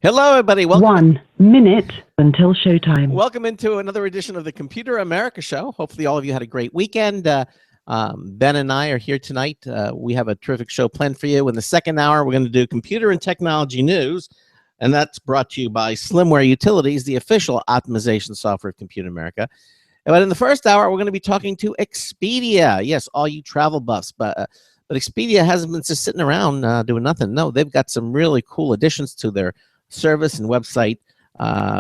Hello, everybody. Welcome. 1 minute until showtime. Welcome into another edition of the Computer America Show. Hopefully, all of you had a great weekend. Ben and I are here tonight. We have a terrific show planned for you. In the second hour, we're going to do computer and technology news, and that's brought to you by Slimware Utilities, the official optimization software of Computer America. But in the first hour, we're going to be talking to Expedia. Yes, all you travel buffs, but Expedia hasn't been just sitting around doing nothing. No, they've got some really cool additions to their service and website.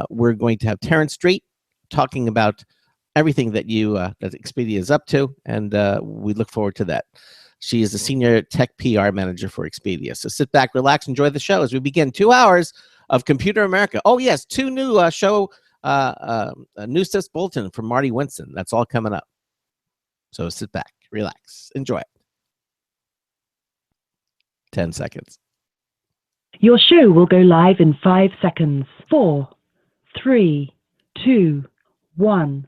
We're going to have Terrence Street talking about everything that that Expedia is up to, and we look forward to that. She is the senior tech PR manager for Expedia. So sit back, relax, enjoy the show as we begin 2 hours of Computer America. Oh yes, two new news test bulletin from Marty Winston. That's all coming up. So sit back, relax, enjoy it. 10 seconds. Your show will go live in 5 seconds. 4, 3, 2, 1.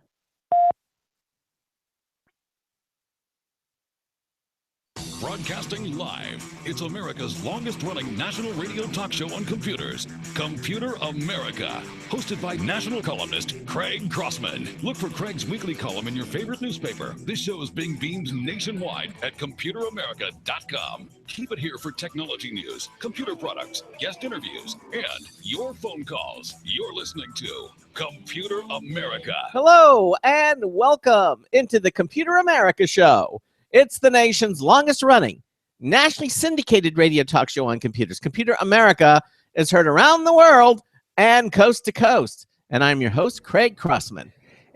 Broadcasting live, it's America's longest-running national radio talk show on computers, Computer America, hosted by national columnist Craig Crossman. Look for Craig's weekly column in your favorite newspaper. This show is being beamed nationwide at ComputerAmerica.com. Keep it here for technology news, computer products, guest interviews, and your phone calls. You're listening to Computer America. Hello, and welcome into the Computer America Show. It's the nation's longest-running, nationally syndicated radio talk show on computers. Computer America is heard around the world and coast to coast. And I'm your host, Craig Crossman.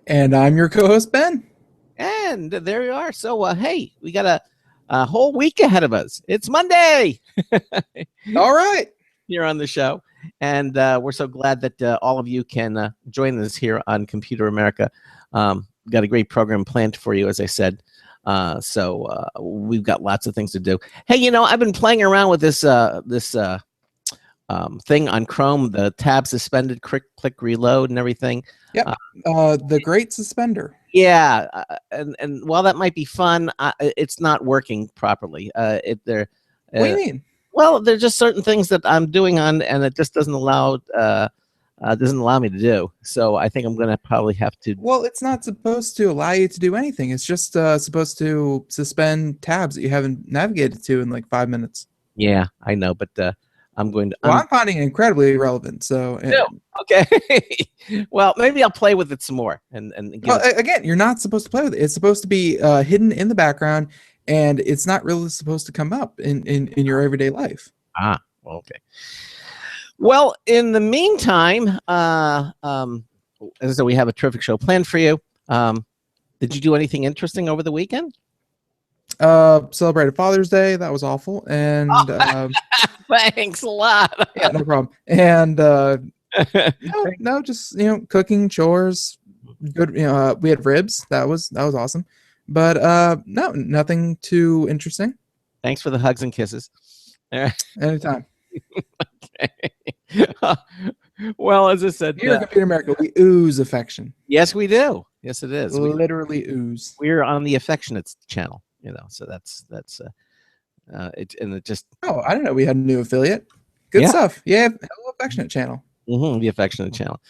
And I'm your co-host, Ben. And there you are. So, hey, we got a whole week ahead of us. It's Monday. All right. Here on the show. And we're so glad that all of you can join us here on Computer America. Got a great program planned for you, as I said. So we've got lots of things to do. Hey, you know, I've been playing around with this thing on Chrome, the tab suspended, click reload and everything. Yep. The great suspender. Yeah. And while that might be fun, it's not working properly. What do you mean? Well, there's just certain things that I'm doing on, and it just doesn't allow me to do. So I think I'm going to probably have to. Well, it's not supposed to allow you to do anything. It's just supposed to suspend tabs that you haven't navigated to in like 5 minutes. Yeah, I know, but I'm going to. Well, I'm finding it incredibly irrelevant. So okay. Well, maybe I'll play with it some more. Again, you're not supposed to play with it. It's supposed to be hidden in the background, and it's not really supposed to come up in your everyday life. Ah, okay. Well, in the meantime, as I said, we have a terrific show planned for you. Did you do anything interesting over the weekend? Celebrated Father's Day. That was awful. And thanks a lot. Yeah, no problem. And no, just cooking, chores. Good. We had ribs. That was awesome. But no, nothing too interesting. Thanks for the hugs and kisses. Anytime. Okay. Well, as I said, here at Computer America, we ooze affection. Yes, we do. Yes, it is. We literally ooze. We're on the affectionate channel, so that's it, and it just. Oh, I didn't know we had a new affiliate. Good stuff. Yeah, Hello Affectionate channel. The affectionate channel.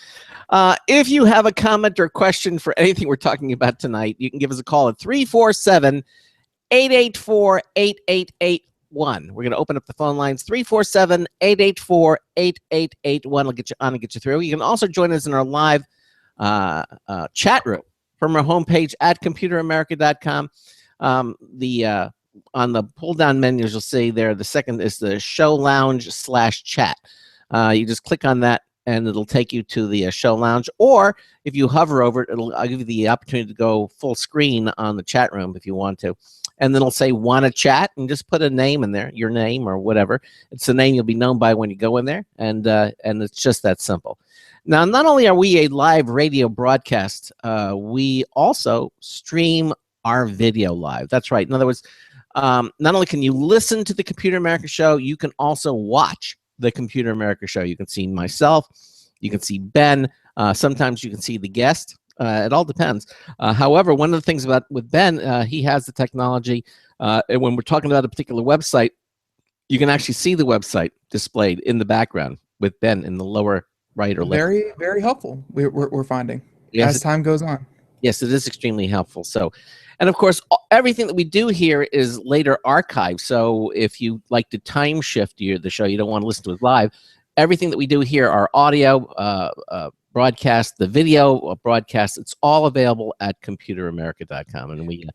If you have a comment or question for anything we're talking about tonight, you can give us a call at 347-884-8881. We're going to open up the phone lines, 347-884-8881. We'll get you on and get you through. You can also join us in our live chat room from our homepage at computeramerica.com. On the pull-down menus, you'll see there, the second is the show lounge /chat. You just click on that, and it'll take you to the show lounge. Or if you hover over it, I'll give you the opportunity to go full screen on the chat room if you want to. And then it'll say "Want to chat," and just put a name in there, your name or whatever. It's the name you'll be known by when you go in there, and it's just that simple. Now, not only are we a live radio broadcast, we also stream our video live. That's right. In other words, not only can you listen to the Computer America Show, you can also watch the Computer America Show. You can see myself, you can see Ben. Sometimes you can see the guest. It all depends. However, one of the things with Ben, he has the technology, and when we're talking about a particular website, you can actually see the website displayed in the background. with Ben in the lower right or left. Very, very helpful. We're finding Yes, as time goes on. yes, it is extremely helpful. So, and of course, everything that we do here is later archived. So if you like to time shift the show, you don't want to listen to it live. Everything that we do here, our audio broadcast, the video broadcast, it's all available at computeramerica.com. And we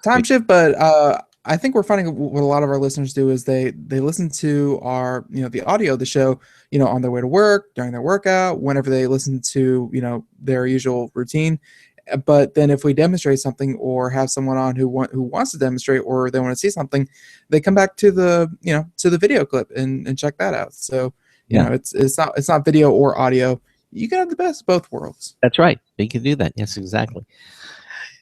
Time shift, but I think we're finding what a lot of our listeners do is they listen to our, the audio of the show, on their way to work, during their workout, whenever they listen to, their usual routine. But then if we demonstrate something or have someone on who wants to demonstrate or they want to see something, they come back to the, to the video clip and check that out. So, it's not video or audio. You can have the best of both worlds. That's right. You can do that. Yes, exactly.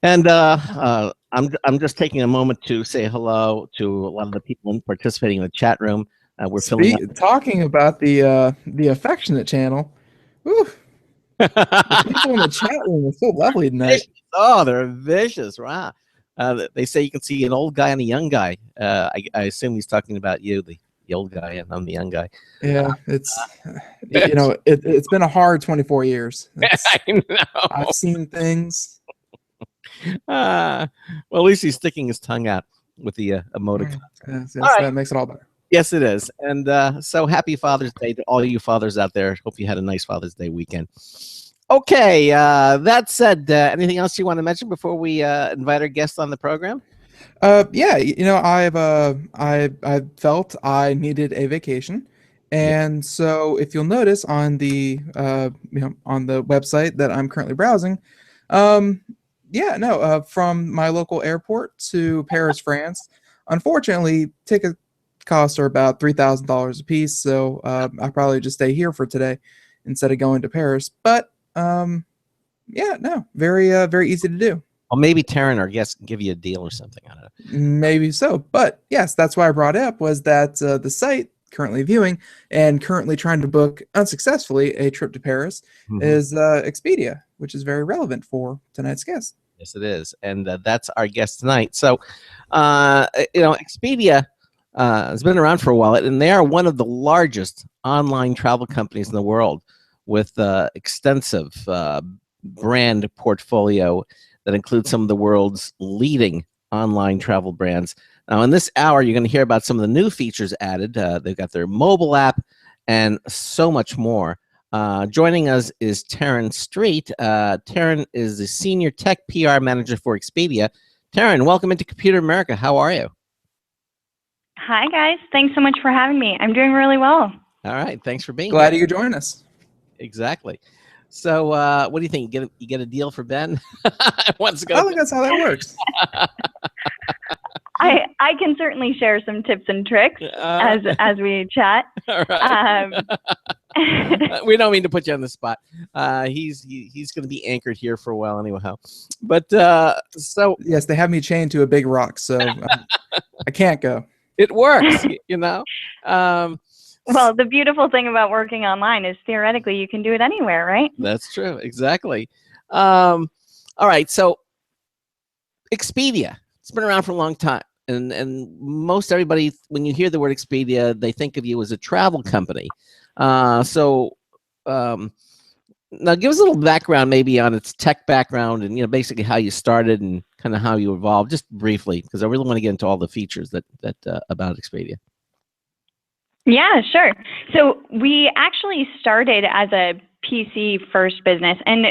And I'm just taking a moment to say hello to a lot of the people participating in the chat room. We're talking about the affectionate channel. Whew. The people in the chat room are so lovely tonight. Oh, they're vicious. Wow. They say you can see an old guy and a young guy. I assume he's talking about you, the old guy, and I'm the young guy. Yeah, it's it's been a hard 24 years. I know. I've seen things. Well, at least he's sticking his tongue out with the emoticon. Yes, that makes it all better. Yes, it is. And so happy Father's Day to all you fathers out there. Hope you had a nice Father's Day weekend. Okay, that said, anything else you want to mention before we invite our guest on the program? Yeah, I've felt I needed a vacation. And so if you'll notice on the on the website that I'm currently browsing, from my local airport to Paris, France, unfortunately, ticket costs are about $3,000 a piece. So I'll probably just stay here for today instead of going to Paris. But very easy to do. Well, maybe Taryn, our guest, can give you a deal or something on it. Maybe so. But yes, that's why I brought it up was that the site currently viewing and currently trying to book unsuccessfully a trip to Paris is Expedia, which is very relevant for tonight's guest. Yes, it is. And that's our guest tonight. So, Expedia has been around for a while, and they are one of the largest online travel companies in the world with extensive brand portfolio that includes some of the world's leading online travel brands. Now, in this hour, you're going to hear about some of the new features added. They've got their mobile app and so much more. Joining us is Taryn Street. Taryn is the Senior Tech PR Manager for Expedia. Taryn, welcome into Computer America. How are you? Hi, guys. Thanks so much for having me. I'm doing really well. All right. Thanks for being Glad here. you could join us. Exactly. So what do you think? You get a deal for Ben? I think that's how that works. I can certainly share some tips and tricks as we chat. All right. We don't mean to put you on the spot. He's going to be anchored here for a while anyhow. But so yes, they have me chained to a big rock, so I can't go. It works, Well, the beautiful thing about working online is theoretically you can do it anywhere, right? That's true. Exactly. All right. So Expedia, it's been around for a long time. And most everybody, when you hear the word Expedia, they think of you as a travel company. Now give us a little background maybe on its tech background and, basically how you started and kind of how you evolved, just briefly, because I really want to get into all the features that about Expedia. Yeah, sure. So we actually started as a PC first business, and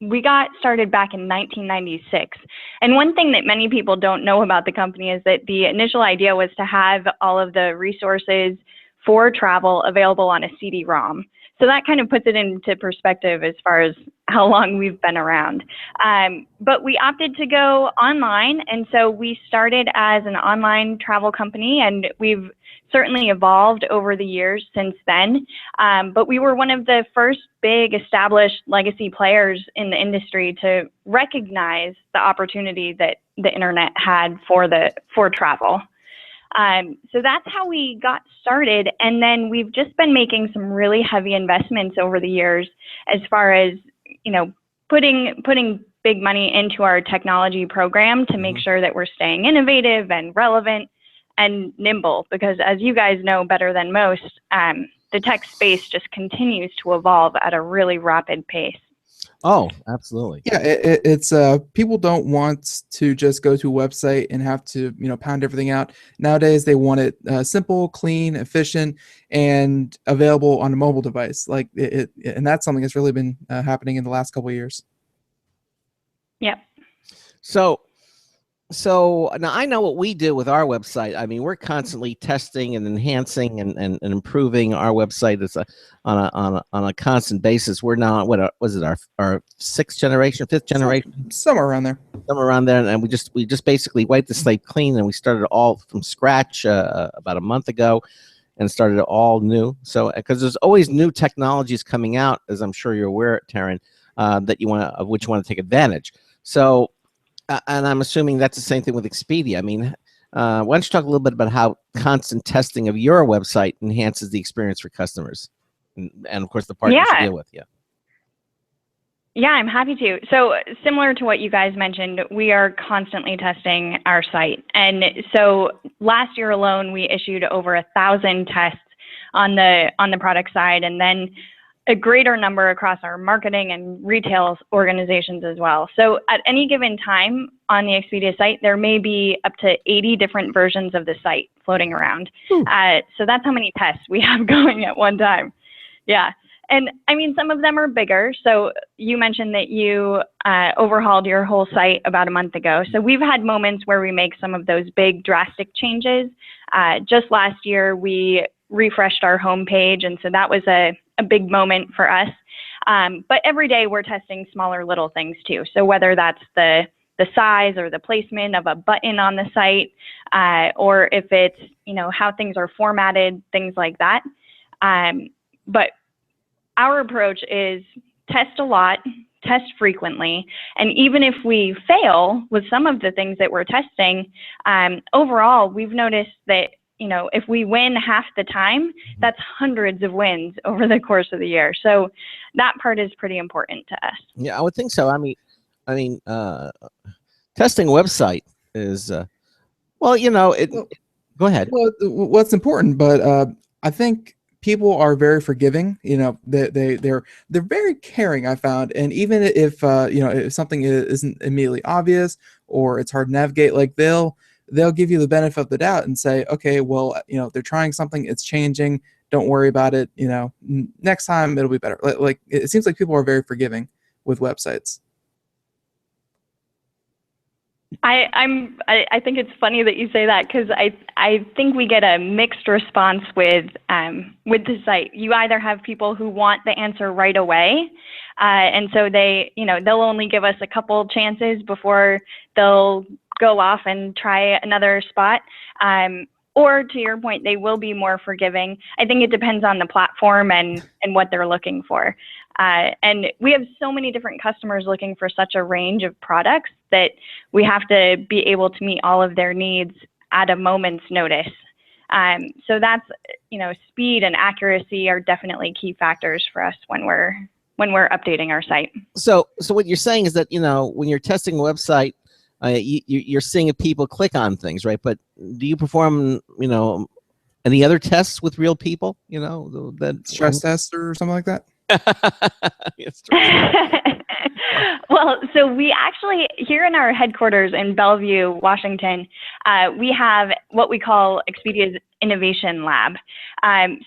we got started back in 1996. And one thing that many people don't know about the company is that the initial idea was to have all of the resources for travel available on a CD-ROM. So that kind of puts it into perspective as far as how long we've been around. But we opted to go online, and so we started as an online travel company, and we've certainly evolved over the years since then. But we were one of the first big established legacy players in the industry to recognize the opportunity that the internet had for travel. So that's how we got started. And then we've just been making some really heavy investments over the years as far as, putting big money into our technology program to make sure that we're staying innovative and relevant and nimble, because as you guys know better than most, the tech space just continues to evolve at a really rapid pace. Oh, absolutely. Yeah, it's people don't want to just go to a website and have to, pound everything out. Nowadays, they want it simple, clean, efficient, and available on a mobile device. Like and that's something that's really been happening in the last couple of years. Yep. So now I know what we do with our website. I mean, we're constantly testing and enhancing and improving our website. It's on a constant basis. We're now what was it, our sixth generation, fifth generation, Somewhere around there. And we just basically wiped the slate clean, and we started all from scratch about a month ago, and started all new. So because there's always new technologies coming out, as I'm sure you're aware, Taryn, of which you want to take advantage. So. And I'm assuming that's the same thing with Expedia. I mean, why don't you talk a little bit about how constant testing of your website enhances the experience for customers, and of course the partners you deal with. Yeah, I'm happy to. So similar to what you guys mentioned, we are constantly testing our site. And so last year alone, we issued over 1,000 tests on the product side, and then a greater number across our marketing and retail organizations as well. So at any given time on the Expedia site, there may be up to 80 different versions of the site floating around. So that's how many tests we have going at one time. Yeah. And I mean, some of them are bigger. So you mentioned that you overhauled your whole site about a month ago. So we've had moments where we make some of those big drastic changes. Just last year, we refreshed our homepage. And so that was a big moment for us. But every day we're testing smaller little things too. So whether that's the size or the placement of a button on the site, or if it's, how things are formatted, things like that. But our approach is test a lot, test frequently, and even if we fail with some of the things that we're testing, overall, we've noticed that, if we win half the time, that's hundreds of wins over the course of the year. So that part is pretty important to us. Yeah, I would think so. I mean, testing a website is, go ahead. Well, what's important, but I think people are very forgiving. They're very caring, I found. And even if if something isn't immediately obvious or it's hard to navigate, like they'll give you the benefit of the doubt and say, okay, well, they're trying something, it's changing, don't worry about it, next time it'll be better. Like it seems like people are very forgiving with websites. I think it's funny that you say that, because I think we get a mixed response with the site. You either have people who want the answer right away, and so they'll only give us a couple chances before they'll go off and try another spot. Or to your point, they will be more forgiving. I think it depends on the platform and what they're looking for. And we have so many different customers looking for such a range of products that we have to be able to meet all of their needs at a moment's notice. So that's, speed and accuracy are definitely key factors for us when we're updating our site. So what you're saying is that, when you're testing a website, you're seeing if people click on things, right? But do you perform, any other tests with real people? That stress tests or something like that? Yes. Well, so we actually, here in our headquarters in Bellevue, Washington, we have what we call Expedia's Innovation Lab.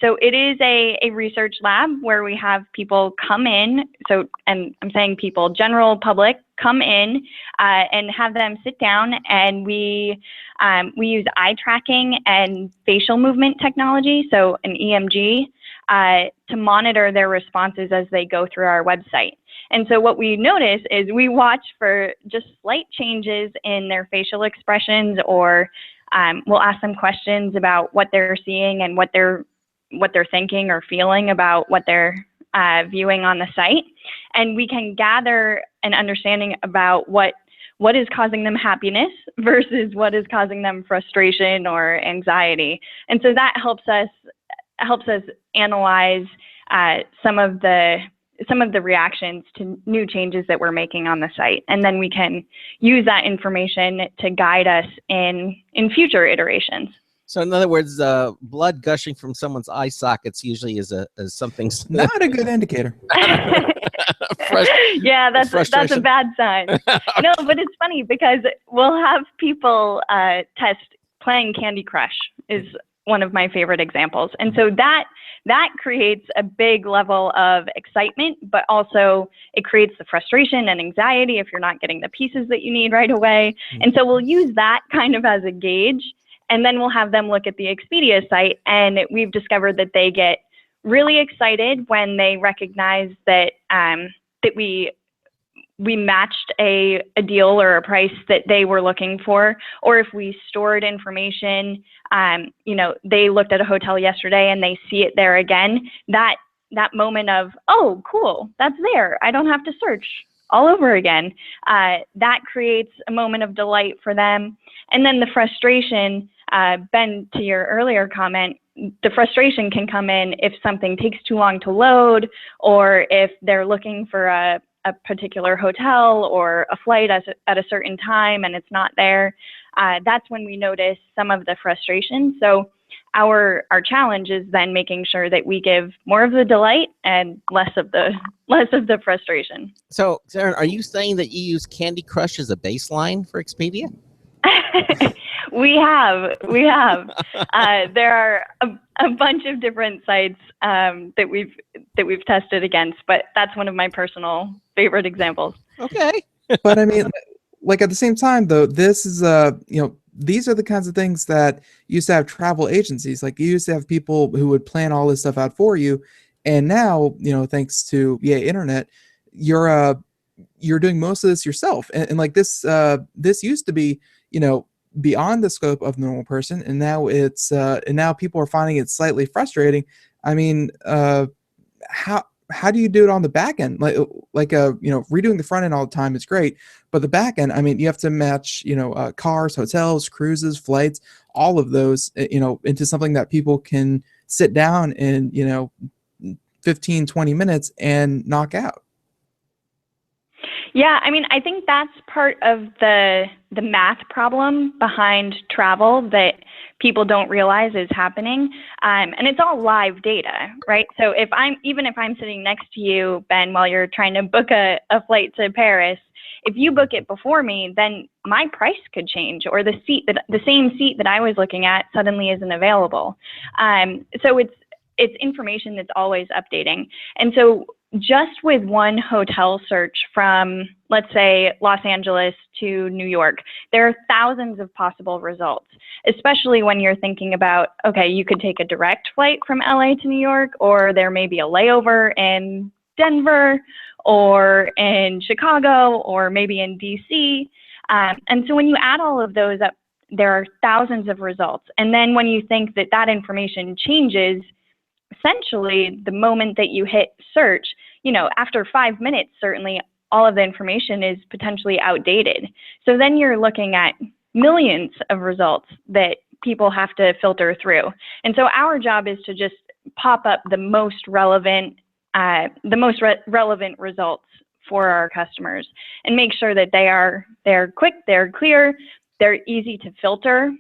So it is a research lab where we have people come in, and I'm saying people, general public, come in and have them sit down, and we use eye tracking and facial movement technology, so an EMG, to monitor their responses as they go through our website. And so what we notice is we watch for just slight changes in their facial expressions, or we'll ask them questions about what they're seeing and what they're thinking or feeling about what they're viewing on the site. And we can gather an understanding about what is causing them happiness versus what is causing them frustration or anxiety. And so that helps us analyze some of the reactions to new changes that we're making on the site. And then we can use that information to guide us in future iterations. So in other words, blood gushing from someone's eye sockets usually is something. Not a good indicator. Yeah, that's a frustration. bad sign. No, but it's funny because we'll have people test playing Candy Crush is one of my favorite examples. And so that creates a big level of excitement, but also it creates the frustration and anxiety if you're not getting the pieces that you need right away. And so we'll use that kind of as a gauge, and then we'll have them look at the Expedia site, and we've discovered that they get really excited when they recognize that that we matched a deal or a price that they were looking for, or if we stored information, they looked at a hotel yesterday and they see it there again, that moment of, oh, cool, that's there, I don't have to search all over again, that creates a moment of delight for them. And then the frustration, Ben, to your earlier comment, the frustration can come in if something takes too long to load, or if they're looking for a particular hotel or a flight at a certain time and it's not there. That's when we notice some of the frustration. So our challenge is then making sure that we give more of the delight and less of the frustration. So, Sarah, are you saying that you use Candy Crush as a baseline for Expedia? We have. There are a bunch of different sites that we've tested against, but that's one of my personal favorite examples. Okay. But I mean, like at the same time, though, this is these are the kinds of things that used to have travel agencies. Like you used to have people who would plan all this stuff out for you, and now thanks to internet, you're doing most of this yourself. And like this used to be beyond the scope of the normal person, and now it's and now people are finding it slightly frustrating. I mean, how do you do it on the back end? Like redoing the front end all the time is great, but the back end, I mean, you have to match cars, hotels, cruises, flights, all of those into something that people can sit down in 15, 20 minutes and knock out. Yeah, I mean, I think that's part of the math problem behind travel that people don't realize is happening. And it's all live data, right? So if I'm sitting next to you, Ben, while you're trying to book a flight to Paris, if you book it before me, then my price could change, or the same seat that I was looking at suddenly isn't available. So it's information that's always updating. And so just with one hotel search from, let's say, Los Angeles to New York, there are thousands of possible results, especially when you're thinking about, okay, you could take a direct flight from LA to New York, or there may be a layover in Denver or in Chicago or maybe in DC. And so when you add all of those up, there are thousands of results. And then when you think that information changes, essentially, the moment that you hit search, after 5 minutes, certainly all of the information is potentially outdated. So then you're looking at millions of results that people have to filter through. And so our job is to just pop up the most relevant results for our customers and make sure that they're quick, they're clear, they're easy to filter,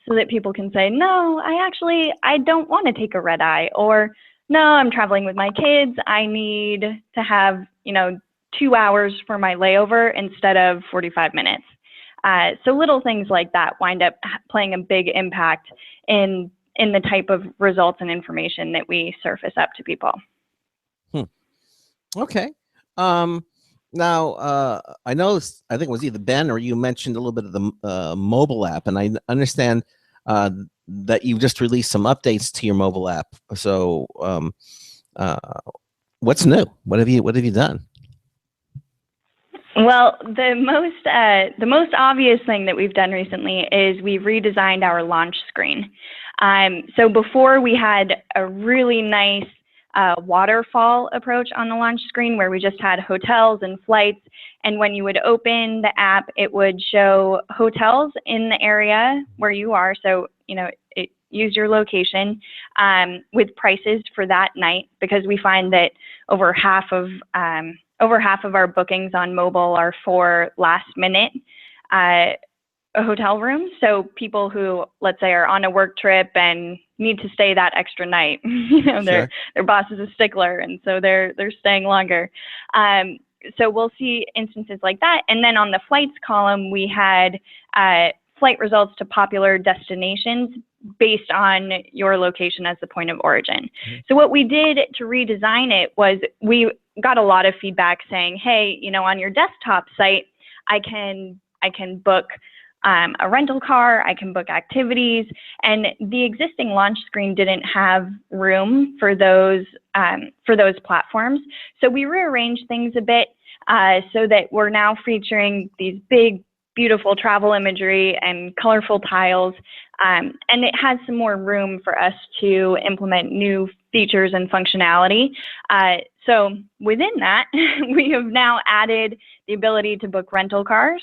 so that people can say, no, I don't want to take a red eye, or no, I'm traveling with my kids, I need to have 2 hours for my layover instead of 45 minutes. So little things like that wind up playing a big impact in the type of results and information that we surface up to people. Okay. Now, I know I think it was either Ben or you mentioned a little bit of the mobile app, and I understand that you've just released some updates to your mobile app. So, what's new? What have you done? Well, the most obvious thing that we've done recently is we've redesigned our launch screen. So before, we had a really nice waterfall approach on the launch screen where we just had hotels and flights, and when you would open the app, it would show hotels in the area where you are, so it used your location with prices for that night, because we find that over half of our bookings on mobile are for last minute a hotel room. So people who, let's say, are on a work trip and need to stay that extra night, Sure. their boss is a stickler, and so they're staying longer. So we'll see instances like that. And then on the flights column, we had flight results to popular destinations based on your location as the point of origin. So what we did to redesign it was we got a lot of feedback saying, hey, on your desktop site, I can book a rental car, I can book activities, and the existing launch screen didn't have room for those platforms. So we rearranged things a bit so that we're now featuring these big, beautiful travel imagery and colorful tiles, and it has some more room for us to implement new features and functionality. So within that, we have now added the ability to book rental cars,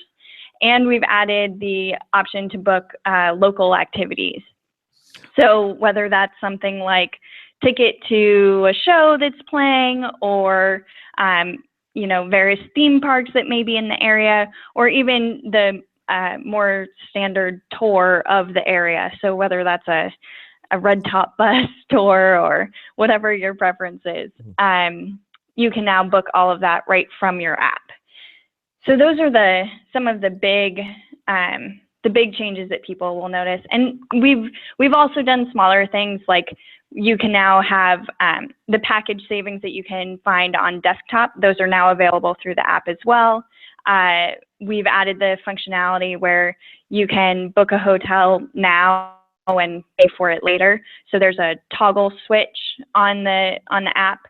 and we've added the option to book local activities. So whether that's something like ticket to a show that's playing, or various theme parks that may be in the area, or even the more standard tour of the area. So whether that's a red top bus tour or whatever your preference is, you can now book all of that right from your app. So those are some of the big changes that people will notice. And we've also done smaller things, like you can now have the package savings that you can find on desktop. Those are now available through the app as well. We've added the functionality where you can book a hotel now and pay for it later. So there's a toggle switch on the app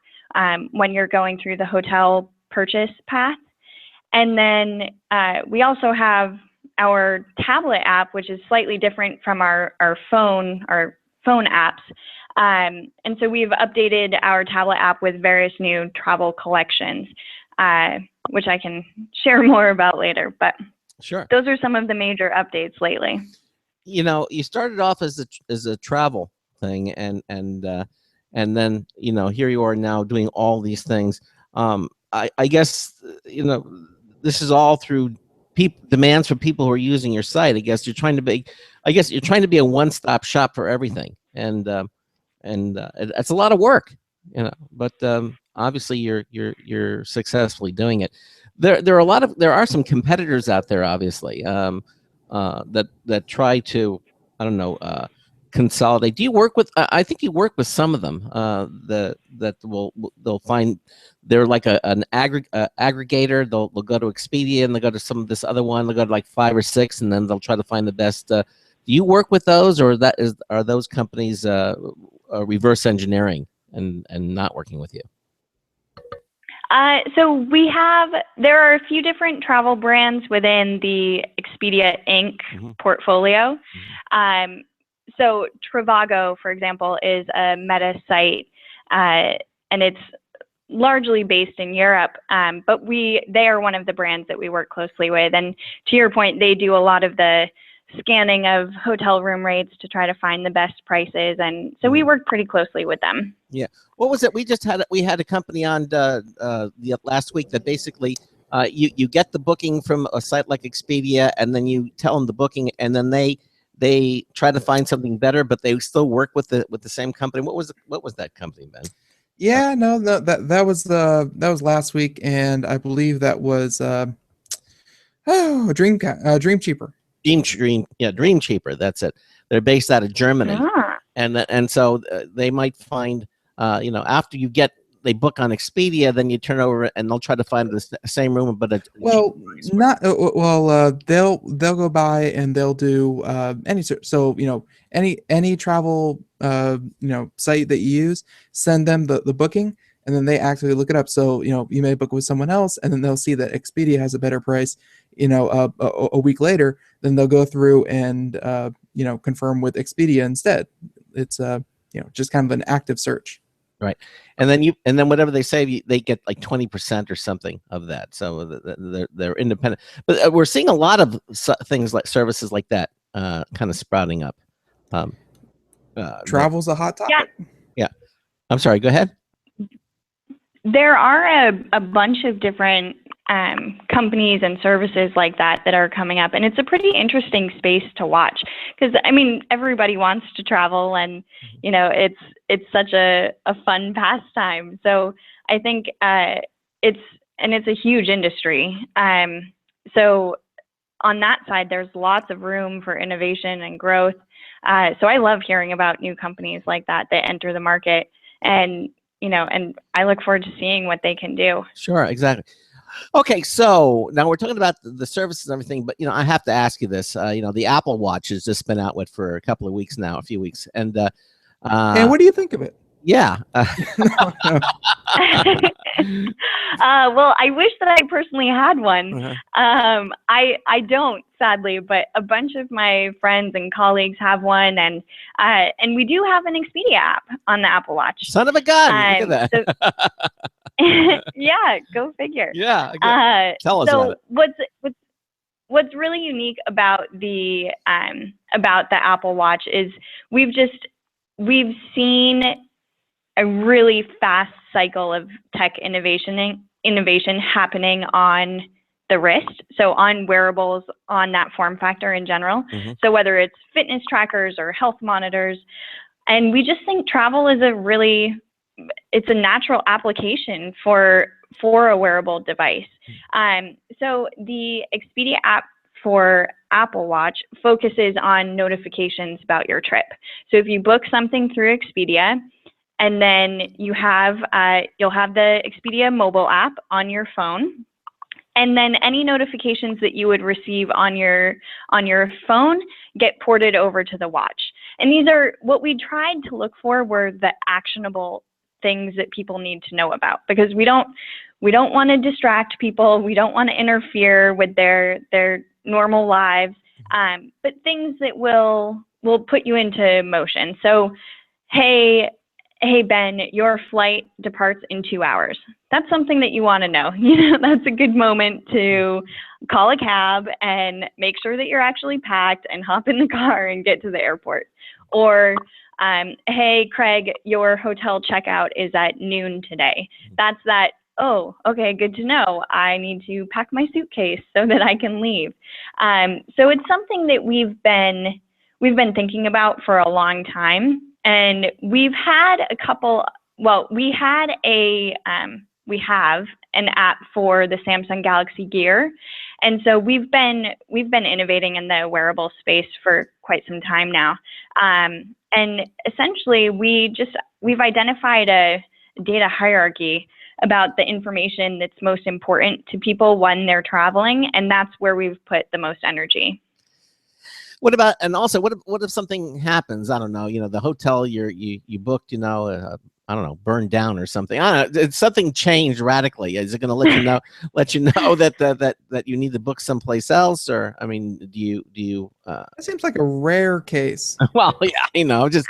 when you're going through the hotel purchase path. And then we also have our tablet app, which is slightly different from our phone apps. And so we've updated our tablet app with various new travel collections, which I can share more about later. But Sure. Those are some of the major updates lately. You started off as a travel thing, and then here you are now doing all these things. I guess this is all through demands from people who are using your site. I guess you're trying to be a one-stop shop for everything, and it's a lot of work, but obviously you're successfully doing it. There are some competitors out there, obviously, that try to, I don't know, consolidate. Do you work with? I think you work with some of them. They'll find they're like an aggregator. They'll go to Expedia, and they'll go to some of this other one. They'll go to like 5 or 6, and then they'll try to find the best. Do you work with those, or are those companies reverse engineering and not working with you? So there are a few different travel brands within the Expedia Inc. portfolio. So Trivago, for example, is a meta site, and it's largely based in Europe, but they are one of the brands that we work closely with. And to your point, they do a lot of the scanning of hotel room rates to try to find the best prices, and so we work pretty closely with them. Yeah. What was it? We had a company on the last week that basically you get the booking from a site like Expedia, and then you tell them the booking, and then they try to find something better, but they still work with the same company. What was that company, Ben? Yeah, no, that was last week, and I believe that was Dream Cheaper. Dream Cheaper. That's it. They're based out of Germany, and so they might find after they book on Expedia, then you turn over and they'll try to find the same room, but they'll go by and they'll do any travel site that you use, send them the booking, and then they actually look it up. So you may book with someone else, and then they'll see that Expedia has a better price a week later. Then they'll go through and confirm with Expedia instead. It's just kind of an active search. Right. And then whatever they say, they get like 20% or something of that. So they're independent. But we're seeing a lot of things like services like that kind of sprouting up. Travel's a hot topic. Yeah. I'm sorry. Go ahead. there are a bunch of different companies and services like that are coming up, and it's a pretty interesting space to watch, because I mean, everybody wants to travel, and you know, it's such a fun pastime. So I think it's a huge industry. So on that side, there's lots of room for innovation and growth. So I love hearing about new companies like that enter the market, and you know, and I look forward to seeing what they can do. Sure, exactly. Okay, so now we're talking about the services and everything, but you know, I have to ask you this. You know, the Apple Watch has just been out for a couple of weeks now, a few weeks, and what do you think of it? yeah. No, no. Well, I wish that I personally had one. Uh-huh. I don't, sadly, but a bunch of my friends and colleagues have one, and we do have an Expedia app on the Apple Watch. Son of a gun! Look at that. So, yeah, go figure. Yeah. Tell us about it. What's really unique about the Apple Watch is we've seen a really fast cycle of tech innovation happening on the wrist, so on wearables, on that form factor in general. Mm-hmm. So whether it's fitness trackers or health monitors, and we just think travel is it's a natural application for a wearable device. So the Expedia app for Apple Watch focuses on notifications about your trip. So if you book something through Expedia, and then you'll have the Expedia mobile app on your phone, and then any notifications that you would receive on your phone get ported over to the watch. And these are what we tried to look for, were the actionable things that people need to know about, because we don't want to distract people, we don't want to interfere with their normal lives, but things that will put you into motion. So, hey Ben, your flight departs in 2 hours. That's something that you want to know. You know, that's a good moment to call a cab and make sure that you're actually packed and hop in the car and get to the airport. Or, hey Craig, your hotel checkout is at noon today. That's that, oh, okay, good to know. I need to pack my suitcase so that I can leave. So it's something that we've been thinking about for a long time. And we've had a couple, well, we have an app for the Samsung Galaxy Gear. And so we've been innovating in the wearable space for quite some time now. And essentially we've identified a data hierarchy about the information that's most important to people when they're traveling. And that's where we've put the most energy. What about, and also, what if something happens? I don't know. You know, the hotel you booked, you know, I don't know, burned down or something. I don't know. It's something changed radically. Is it going to let you know that you need to book someplace else? Or, I mean, do you? That seems like a rare case. Well, yeah, you know, just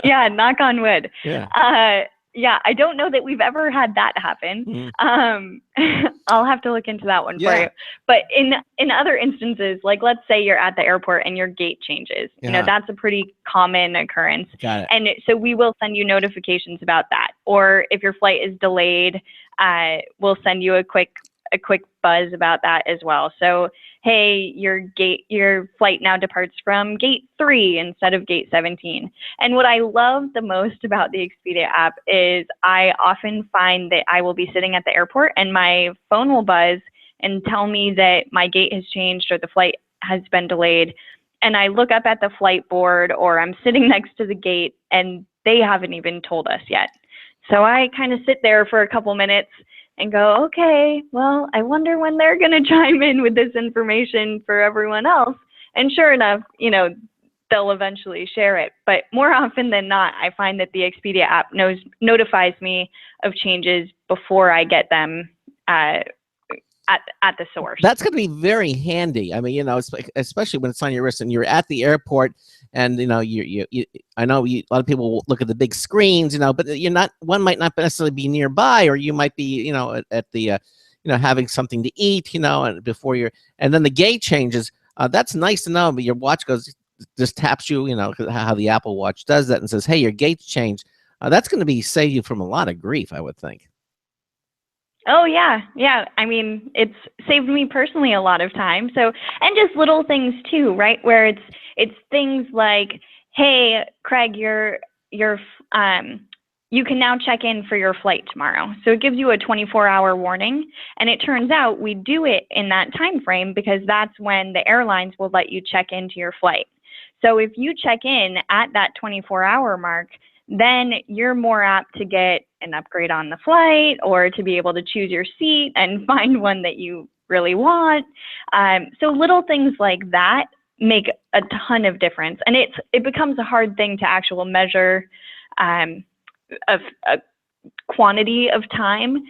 yeah, knock on wood. Yeah. Yeah, I don't know that we've ever had that happen. Mm-hmm. I'll have to look into that one for you. But in other instances, like let's say you're at the airport and your gate changes, you know, that's a pretty common occurrence. Got it. And so we will send you notifications about that. Or if your flight is delayed, we'll send you a quick buzz about that as well. So, hey, your flight now departs from gate 3 instead of gate 17. And what I love the most about the Expedia app is I often find that I will be sitting at the airport and my phone will buzz and tell me that my gate has changed or the flight has been delayed. And I look up at the flight board, or I'm sitting next to the gate and they haven't even told us yet. So I kind of sit there for a couple minutes and go, okay, well, I wonder when they're going to chime in with this information for everyone else. And sure enough, you know, they'll eventually share it. But more often than not, I find that the Expedia app notifies me of changes before I get them at the source. That's going to be very handy. I mean, you know, especially when it's on your wrist and you're at the airport, and you know, I know a lot of people will look at the big screens, you know, but one might not necessarily be nearby, or you might be, you know, at the, you know, having something to eat, you know, and and then the gate changes. That's nice to know, but your watch just taps you, you know, how the Apple Watch does that and says, hey, your gate's changed. That's going to be save you from a lot of grief, I would think. Oh yeah. I mean, it's saved me personally a lot of time. So, and just little things too, right? Where it's things like, hey, Craig, you can now check in for your flight tomorrow. So it gives you a 24-hour warning, and it turns out we do it in that time frame because that's when the airlines will let you check into your flight. So if you check in at that 24-hour mark, then you're more apt to get an upgrade on the flight or to be able to choose your seat and find one that you really want. So little things like that make a ton of difference. And it becomes a hard thing to actually measure of a quantity of time,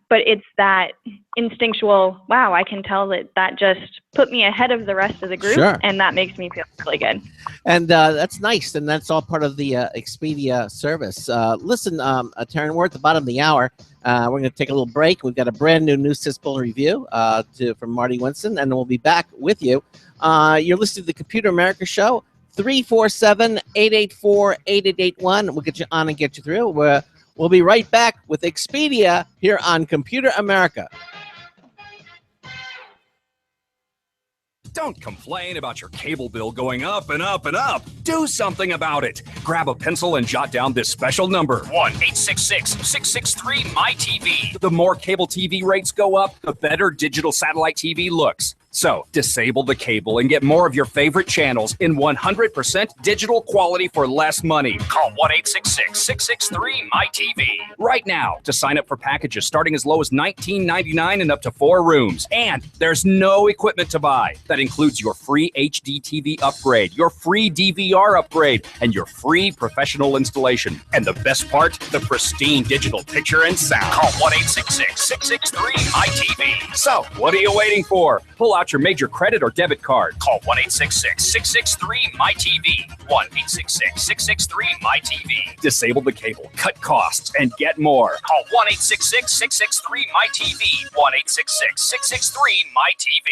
but it's that instinctual, wow, I can tell that just put me ahead of the rest of the group, Sure. and that makes me feel really good. And that's nice, and that's all part of the Expedia service. Listen, Taryn, we're at the bottom of the hour. We're going to take a little break. We've got a brand new News Tips Bulletin review from Marty Winston, and we'll be back with you. You're listening to the Computer America Show, 347-884-8881. We'll get you on and get you through. We'll be right back with Expedia here on Computer America. Don't complain about your cable bill going up and up and up. Do something about it. Grab a pencil and jot down this special number, 1-866-663-MY-TV. The more cable TV rates go up, the better digital satellite TV looks. So, disable the cable and get more of your favorite channels in 100% digital quality for less money. Call 1-866-663-MY-TV right now to sign up for packages starting as low as $19.99 and up to 4 rooms. And there's no equipment to buy. That includes your free HD TV upgrade, your free DVR upgrade, and your free professional installation. And the best part, the pristine digital picture and sound. Call 1-866-663-MY-TV. So, what are you waiting for? Pull out your major credit or debit card. Call 1-866-663-MY-TV. 1-866-663-MY-TV. Disable the cable, cut costs, and get more. Call 1-866-663-MY-TV. 1-866-663-MY-TV.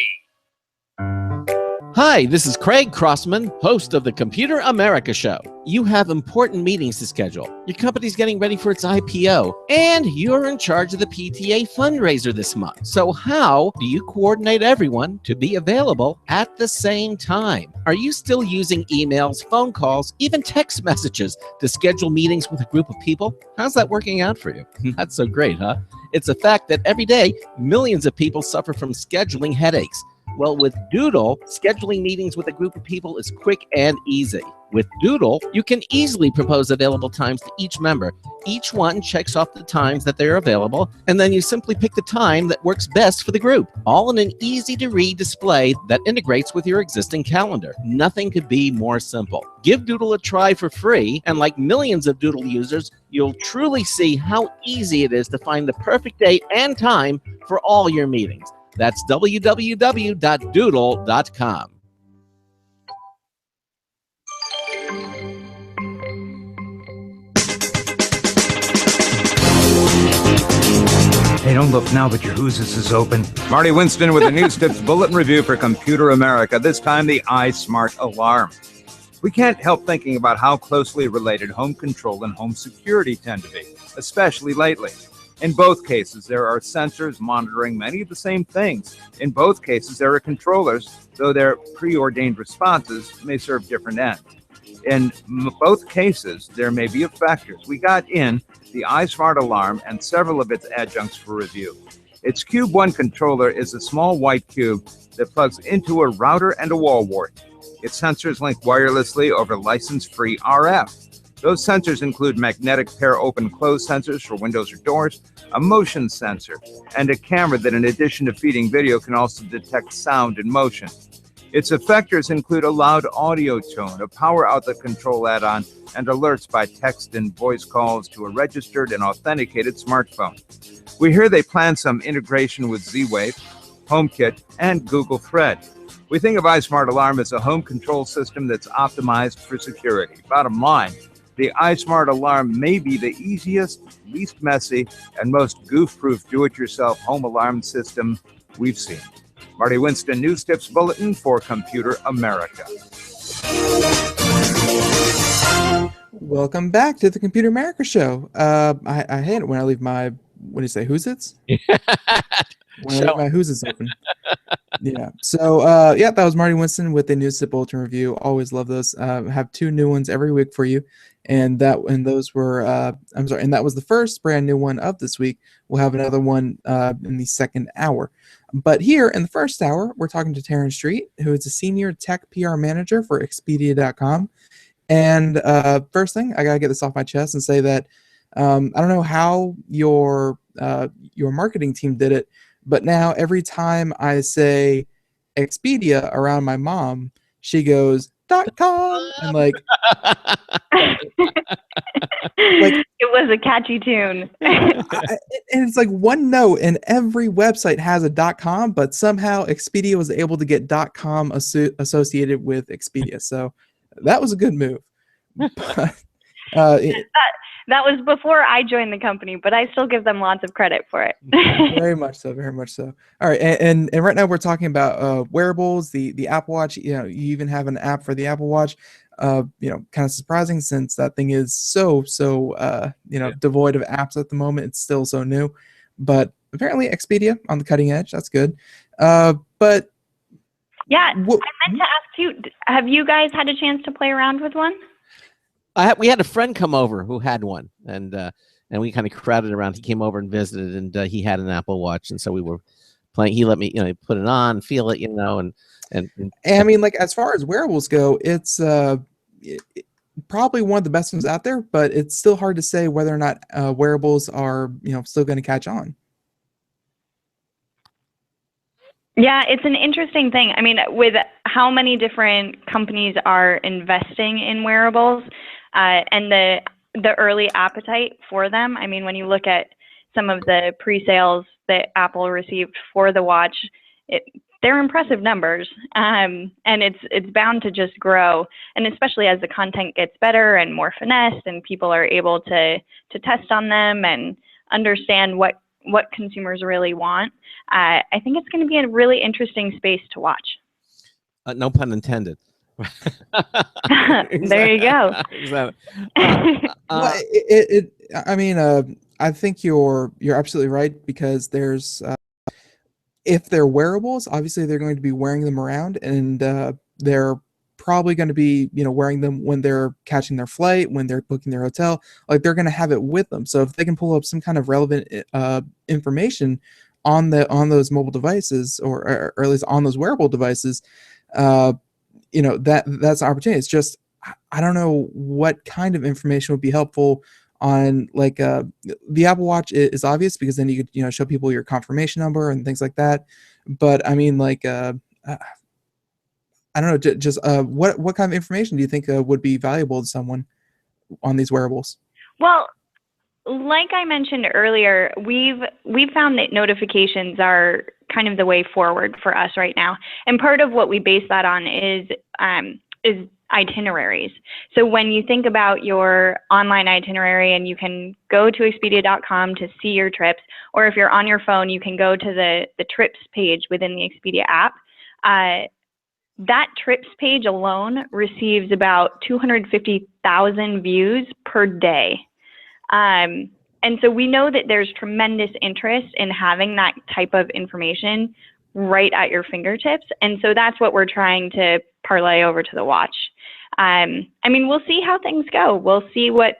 Hi, this is Craig Crossman, host of the Computer America Show. You have important meetings to schedule. Your company's getting ready for its IPO, and you're in charge of the PTA fundraiser this month. So how do you coordinate everyone to be available at the same time? Are you still using emails, phone calls, even text messages to schedule meetings with a group of people? How's that working out for you? That's so great, huh? It's a fact that every day, millions of people suffer from scheduling headaches. Well, with Doodle, scheduling meetings with a group of people is quick and easy. With Doodle, you can easily propose available times to each member. Each one checks off the times that they're available, and then you simply pick the time that works best for the group, all in an easy-to-read display that integrates with your existing calendar. Nothing could be more simple. Give Doodle a try for free, and like millions of Doodle users, you'll truly see how easy it is to find the perfect date and time for all your meetings. That's www.doodle.com. Hey, don't look now, but your Who's-This is open. Marty Winston with the News Tips Bulletin Review for Computer America, this time the iSmart Alarm. We can't help thinking about how closely related home control and home security tend to be, especially lately. In both cases, there are sensors monitoring many of the same things. In both cases, there are controllers, though their preordained responses may serve different ends. In both cases, there may be effectors. We got in the iSmart Alarm and several of its adjuncts for review. Its Cube 1 controller is a small white cube that plugs into a router and a wall wart. Its sensors link wirelessly over license-free RF. Those sensors include magnetic pair open-close sensors for windows or doors, a motion sensor, and a camera that, in addition to feeding video, can also detect sound and motion. Its effectors include a loud audio tone, a power outlet control add-on, and alerts by text and voice calls to a registered and authenticated smartphone. We hear they plan some integration with Z-Wave, HomeKit, and Google Thread. We think of iSmart Alarm as a home control system that's optimized for security. Bottom line, the iSmart Alarm may be the easiest, least messy, and most goof-proof do-it-yourself home alarm system we've seen. Marty Winston, News Tips Bulletin for Computer America. Welcome back to the Computer America Show. I hate it when I leave my, what do you say, who's it's? When I leave So, my who's it's open. Yeah. So, yeah, that was Marty Winston with the News Tip Bulletin Review. Always love those. Have 2 new ones every week for you. And those were, I'm sorry, and that was the first brand new one of this week. We'll have another one in the second hour. But here in the first hour, we're talking to Taryn Street, who is a senior tech PR manager for Expedia.com. And first thing, I gotta get this off my chest and say that I don't know how your marketing team did it, but now every time I say Expedia around my mom, she goes .com and like It was a catchy tune. and it's like one note, and every website has a .com, but somehow Expedia was able to get .com associated with Expedia. So that was a good move. But, that was before I joined the company, but I still give them lots of credit for it. very much so, very much so. All right, and right now we're talking about wearables, the Apple Watch. You know, you even have an app for the Apple Watch. You know, kind of surprising since that thing is so devoid of apps at the moment. It's still so new, but apparently Expedia on the cutting edge. That's good. But yeah, I meant to ask you, have you guys had a chance to play around with one? we had a friend come over who had one, and we kind of crowded around. He came over and visited, and he had an Apple Watch, and so we were playing. He let me, put it on, feel it, and I mean, like as far as wearables go, it's probably one of the best ones out there, but it's still hard to say whether or not wearables are still going to catch on. Yeah, it's an interesting thing. I mean, with how many different companies are investing in wearables and the early appetite for them. I mean, when you look at some of the pre-sales that Apple received for the watch, they're impressive numbers, and it's bound to just grow. And especially as the content gets better and more finessed, and people are able to test on them and understand what consumers really want. I think it's going to be a really interesting space to watch. No pun intended. There you go. Exactly. Well, I mean, I think you're absolutely right, because there's if they're wearables, obviously they're going to be wearing them around, and they're probably going to be wearing them when they're catching their flight, when they're booking their hotel. Like, they're going to have it with them. So if they can pull up some kind of relevant information on those mobile devices, or at least on those wearable devices, that's an opportunity. It's just, I don't know what kind of information would be helpful on, like, the Apple Watch is obvious, because then you could show people your confirmation number and things like that. But I mean, like, I don't know, just what kind of information do you think would be valuable to someone on these wearables? Well, like I mentioned earlier, we've found that notifications are kind of the way forward for us right now. And part of what we base that on is itineraries. So when you think about your online itinerary, and you can go to Expedia.com to see your trips, or if you're on your phone, you can go to the trips page within the Expedia app. That trips page alone receives about 250,000 views per day. And so we know that there's tremendous interest in having that type of information right at your fingertips. And so that's what we're trying to parlay over to the watch. I mean, we'll see how things go. We'll see what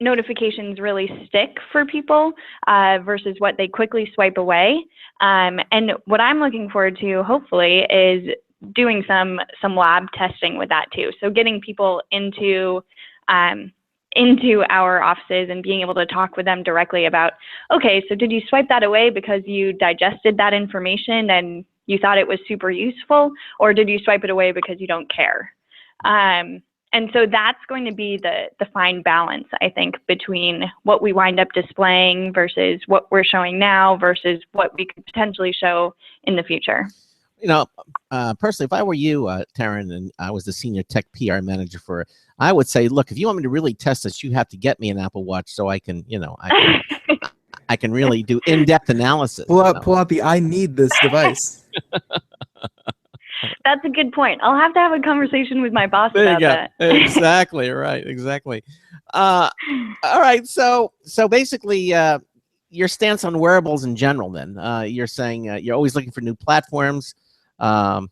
notifications really stick for people versus what they quickly swipe away. And what I'm looking forward to, hopefully, is doing some lab testing with that too. So getting people into our offices and being able to talk with them directly about, okay, so did you swipe that away because you digested that information and you thought it was super useful, or did you swipe it away because you don't care? And so that's going to be the fine balance, I think, between what we wind up displaying versus what we're showing now versus what we could potentially show in the future. Personally, if I were you, Taryn, and I was the senior tech PR manager for it, I would say, look, if you want me to really test this, you have to get me an Apple Watch so I can, I can really do in-depth analysis. Pull out the I need this device. That's a good point. I'll have to have a conversation with my boss There you about go. that. Exactly right. Exactly. All right. So basically, your stance on wearables in general. Then you're saying you're always looking for new platforms. Um,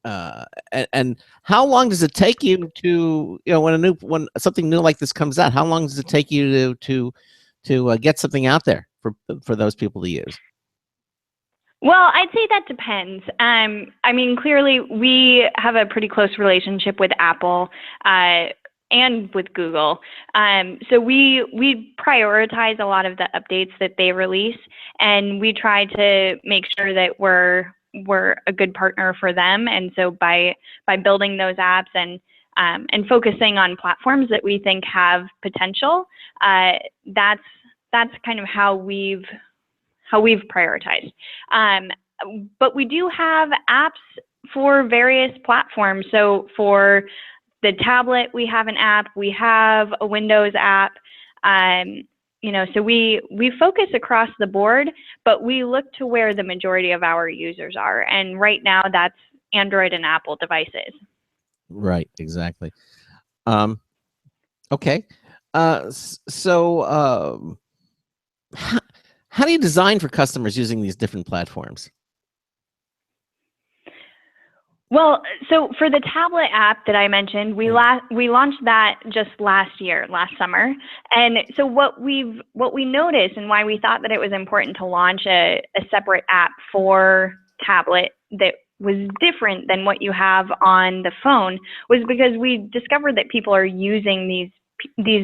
and how long does it take you to, when something new like this comes out? How long does it take you to get something out there for those people to use? Well, I'd say that depends. I mean, clearly we have a pretty close relationship with Apple and with Google. So we prioritize a lot of the updates that they release, and we try to make sure that we're a good partner for them. And so by building those apps and focusing on platforms that we think have potential, that's kind of how we've prioritized. But we do have apps for various platforms. So for the tablet, we have an app. We have a Windows app. So we focus across the board, but we look to where the majority of our users are. And right now, that's Android and Apple devices. Right. Exactly. Okay. How do you design for customers using these different platforms? Well, so for the tablet app that I mentioned, we launched that just last summer. And so what we noticed and why we thought that it was important to launch a separate app for tablet that was different than what you have on the phone was because we discovered that people are using these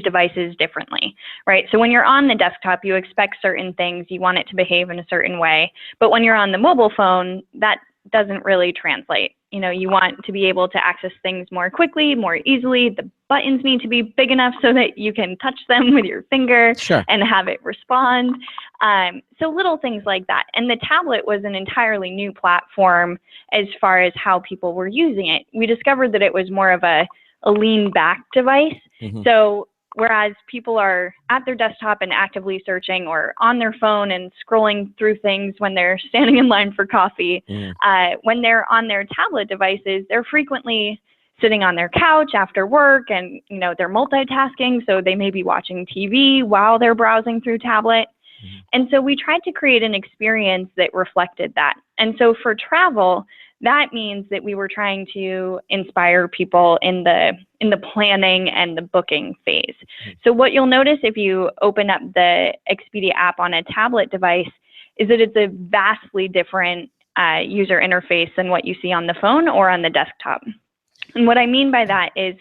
devices differently, right? So when you're on the desktop, you expect certain things, you want it to behave in a certain way. But when you're on the mobile phone, that doesn't really translate. You want to be able to access things more quickly, more easily. The buttons need to be big enough so that you can touch them with your finger and have it respond. So little things like that. And the tablet was an entirely new platform as far as how people were using it. We discovered that it was more of a lean back device. Mm-hmm. So whereas people are at their desktop and actively searching or on their phone and scrolling through things when they're standing in line for coffee, when they're on their tablet devices, they're frequently sitting on their couch after work and, they're multitasking. So they may be watching TV while they're browsing through tablet. Mm-hmm. And so we tried to create an experience that reflected that. And so for travel, that means that we were trying to inspire people in the planning and the booking phase. So what you'll notice if you open up the Expedia app on a tablet device is that it's a vastly different user interface than what you see on the phone or on the desktop. And what I mean by that is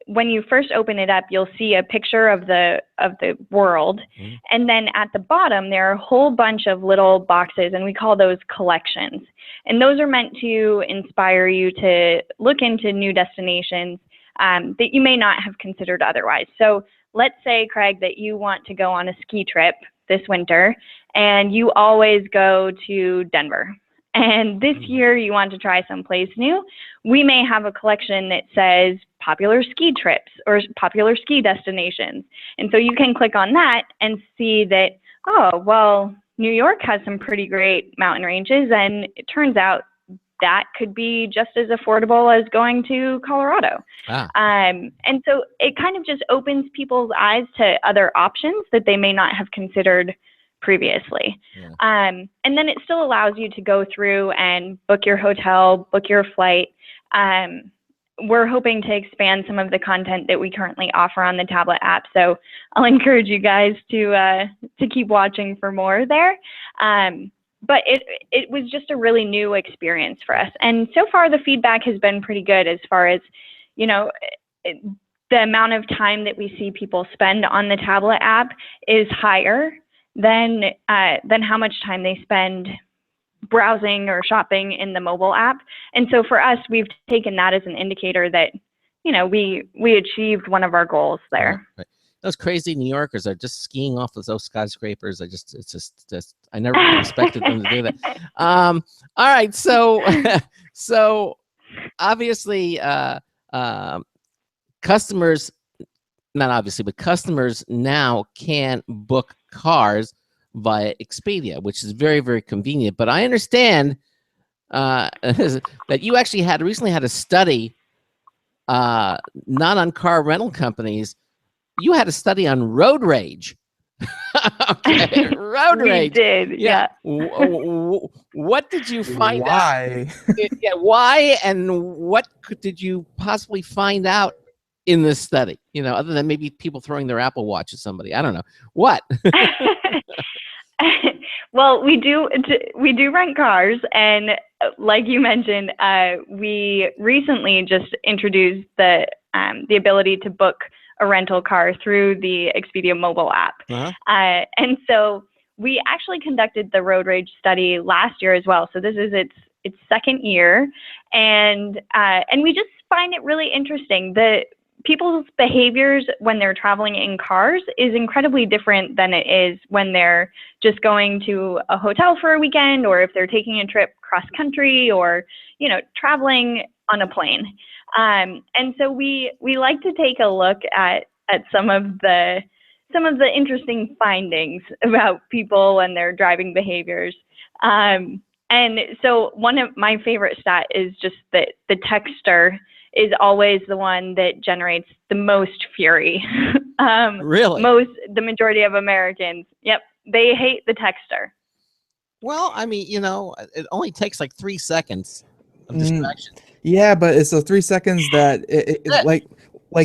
when you first open it up, you'll see a picture of the world. Mm-hmm. And then at the bottom, there are a whole bunch of little boxes, and we call those collections. And those are meant to inspire you to look into new destinations that you may not have considered otherwise. So let's say, Craig, that you want to go on a ski trip this winter, and you always go to Denver. And this year you want to try someplace new. We may have a collection that says popular ski trips or popular ski destinations. And so you can click on that and see that, oh, well, New York has some pretty great mountain ranges, and it turns out that could be just as affordable as going to Colorado. And so it kind of just opens people's eyes to other options that they may not have considered previously. Yeah. And then it still allows you to go through and book your hotel, book your flight. We're hoping to expand some of the content that we currently offer on the tablet app. So I'll encourage you guys to keep watching for more there. But it was just a really new experience for us. And so far the feedback has been pretty good as far as, the amount of time that we see people spend on the tablet app is higher than how much time they spend browsing or shopping in the mobile app. And so for us, we've taken that as an indicator that, we achieved one of our goals there. Right. Those crazy New Yorkers are just skiing off of those skyscrapers. It's just I never expected them to do that. All right. So, so obviously, customers now can book cars via Expedia, which is very, very convenient. But I understand that you actually recently had a study, not on car rental companies. You had a study on road rage. Okay, road We rage. did, yeah. What did you find out? Why? Yeah, why, and what did you possibly find out in this study? Other than maybe people throwing their Apple Watch at somebody. I don't know. What? Well, we do rent cars, and like you mentioned, we recently just introduced the ability to book a rental car through the Expedia mobile app. Uh-huh. And so we actually conducted the road rage study last year as well. So this is its second year, and we just find it really interesting. The people's behaviors when they're traveling in cars is incredibly different than it is when they're just going to a hotel for a weekend, or if they're taking a trip cross country, or traveling on a plane. And so we like to take a look at some of the interesting findings about people and their driving behaviors. And so one of my favorite stat is just that the texter is always the one that generates the most fury. Really? The majority of Americans, yep, they hate the texter. Well, I mean, it only takes like 3 seconds of distraction. Yeah, but it's the 3 seconds that it's like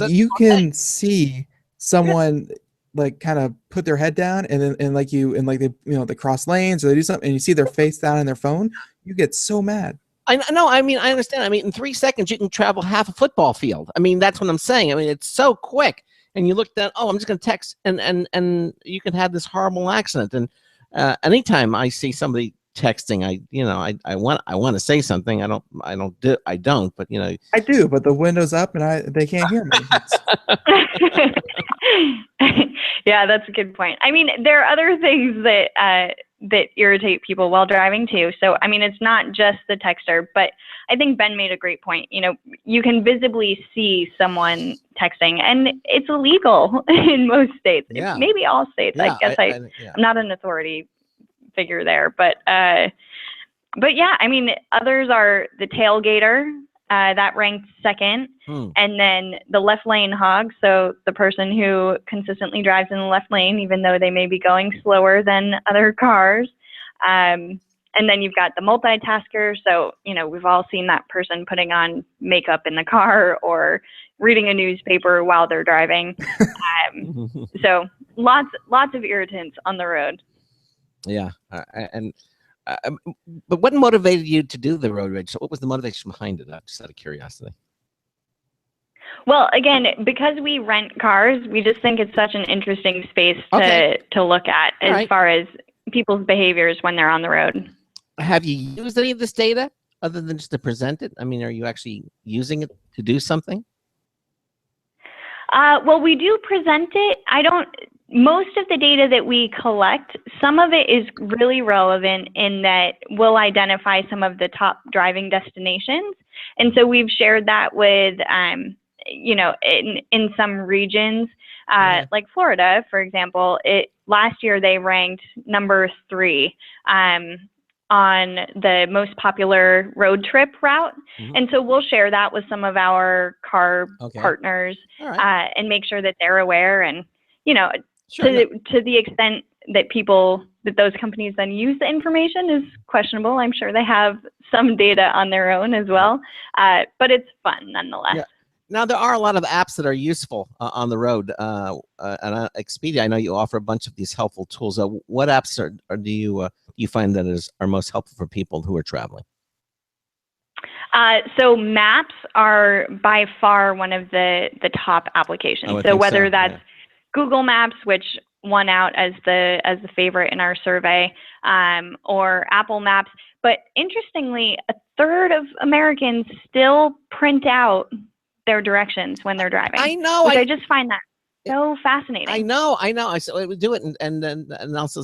you can see someone like kind of put their head down, and then they cross lanes, or they do something, and you see their face down in their phone. You get so mad. I know. I mean, I understand. I mean, in 3 seconds, you can travel half a football field. I mean, that's what I'm saying. I mean, it's so quick. And you look down, I'm just going to text, and you can have this horrible accident. And anytime I see somebody texting, I want to say something. I don't. But I do. But the window's up, and they can't hear me. Yeah, that's a good point. I mean, there are other things that irritate people while driving too. So, I mean, it's not just the texter, but I think Ben made a great point. You can visibly see someone texting, and it's illegal in most states. Yeah. Maybe all states. Yeah, I guess I'm not an authority figure there, but yeah, I mean, others are the tailgater. That ranked second, and then the left lane hog, so the person who consistently drives in the left lane even though they may be going slower than other cars, and then you've got the multitasker, so we've all seen that person putting on makeup in the car or reading a newspaper while they're driving. So lots of irritants on the road. Yeah, but what motivated you to do the road rage? So what was the motivation behind it? Just out of curiosity. Well, again, because we rent cars, we just think it's such an interesting space to look at as far as people's behaviors when they're on the road. Have you used any of this data other than just to present it? I mean, are you actually using it to do something? Well, we do present it. Most of the data that we collect, some of it is really relevant in that we'll identify some of the top driving destinations. And so we've shared that with, in some regions, like Florida, for example, last year they ranked number 3 on the most popular road trip route. And so we'll share that with some of our car partners and make sure that they're aware, and, to the extent that those companies then use the information is questionable. I'm sure they have some data on their own as well, but it's fun nonetheless. Yeah. Now, there are a lot of apps that are useful on the road. And Expedia, I know you offer a bunch of these helpful tools. What apps do you find that are most helpful for people who are traveling? So maps are by far one of the top applications. So whether that's Google Maps, which won out as the favorite in our survey, or Apple Maps. But interestingly, a third of Americans still print out their directions when they're driving. I know. Which I just find that so fascinating. I know. I would do it, and also,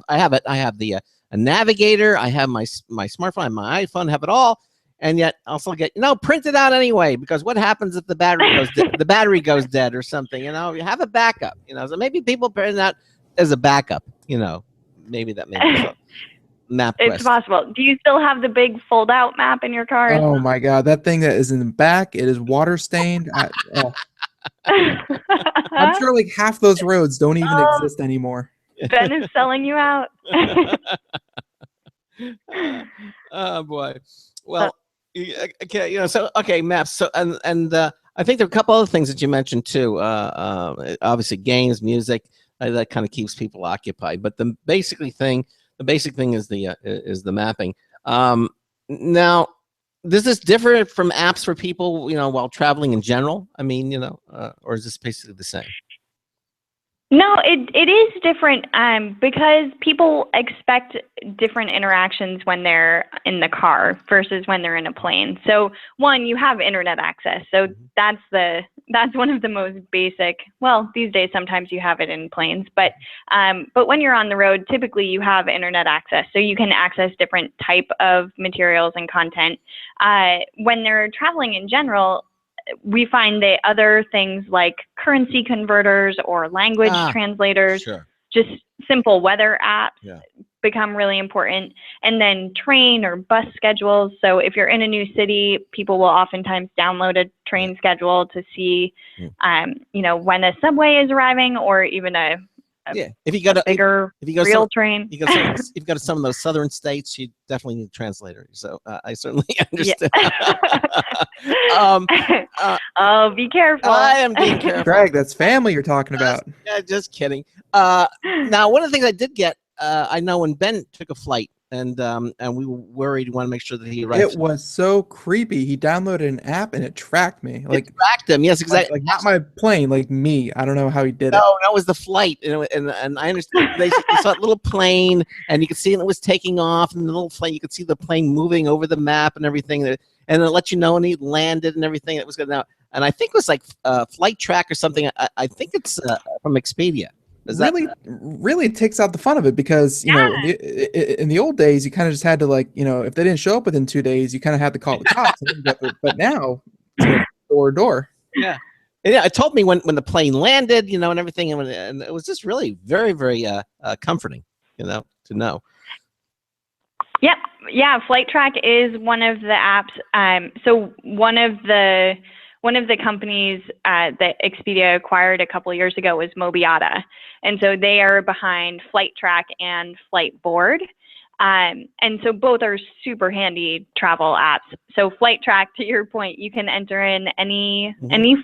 I have a navigator. I have my smartphone, my iPhone, have it all. And yet also get, print it out anyway, because what happens if the battery goes dead or something, you have a backup, so maybe people print it out as a backup, maybe that makes sense. MapQuest. It's possible. Do you still have the big fold-out map in your car? Oh my God, that thing that is in the back, it is water stained. I'm sure like half those roads don't even Oh. exist anymore. Ben is selling you out. Oh boy. Well, okay, so okay, maps. So and I think there are a couple other things that you mentioned too. Obviously, games, music, that kind of keeps people occupied. But the basic thing is the mapping. Now, does this differ from apps for people, while traveling in general? I mean, or is this basically the same? No, it is different because people expect different interactions when they're in the car versus when they're in a plane. So one, you have internet access. So that's one of the most basic. Well, these days sometimes you have it in planes, but when you're on the road, typically you have internet access, so you can access different type of materials and content. When they're traveling in general, we find that other things like currency converters or language translators, just simple weather apps become really important. And then train or bus schedules. So if you're in a new city, people will oftentimes download a train schedule to see, when a subway is arriving, or even a if you got a bigger real train. If you've got some of those southern states, you definitely need a translator. So I certainly understand. Oh, be careful. I am being careful. Greg, that's family you're talking about. Just kidding. Now, one of the things I did get, I know when Ben took a flight, and we were worried, want to make sure that he arrived. It was so creepy. He downloaded an app and it tracked me. It tracked him. Yes, exactly. Like not my plane, like me. I don't know how he did it. No, that was the flight, and I understand. They saw a little plane, and you could see it was taking off, and the little plane, you could see the plane moving over the map and everything, and it let you know when he landed and everything. It was good now, and I think it was like Flight Track or something. I think it's from Expedia. Really takes out the fun of it, because in the old days you kind of just had to, like, if they didn't show up within 2 days, you kind of had to call the cops. But now it's door to door. Yeah, it told me when the plane landed, and everything, and it was just really very, very comforting, to know. Yep. Yeah, Flight Track is one of the apps. So one of the companies that Expedia acquired a couple of years ago was Mobiata. And so they are behind Flight Track and Flightboard. And so both are super handy travel apps. So Flight Track, to your point, you can enter in any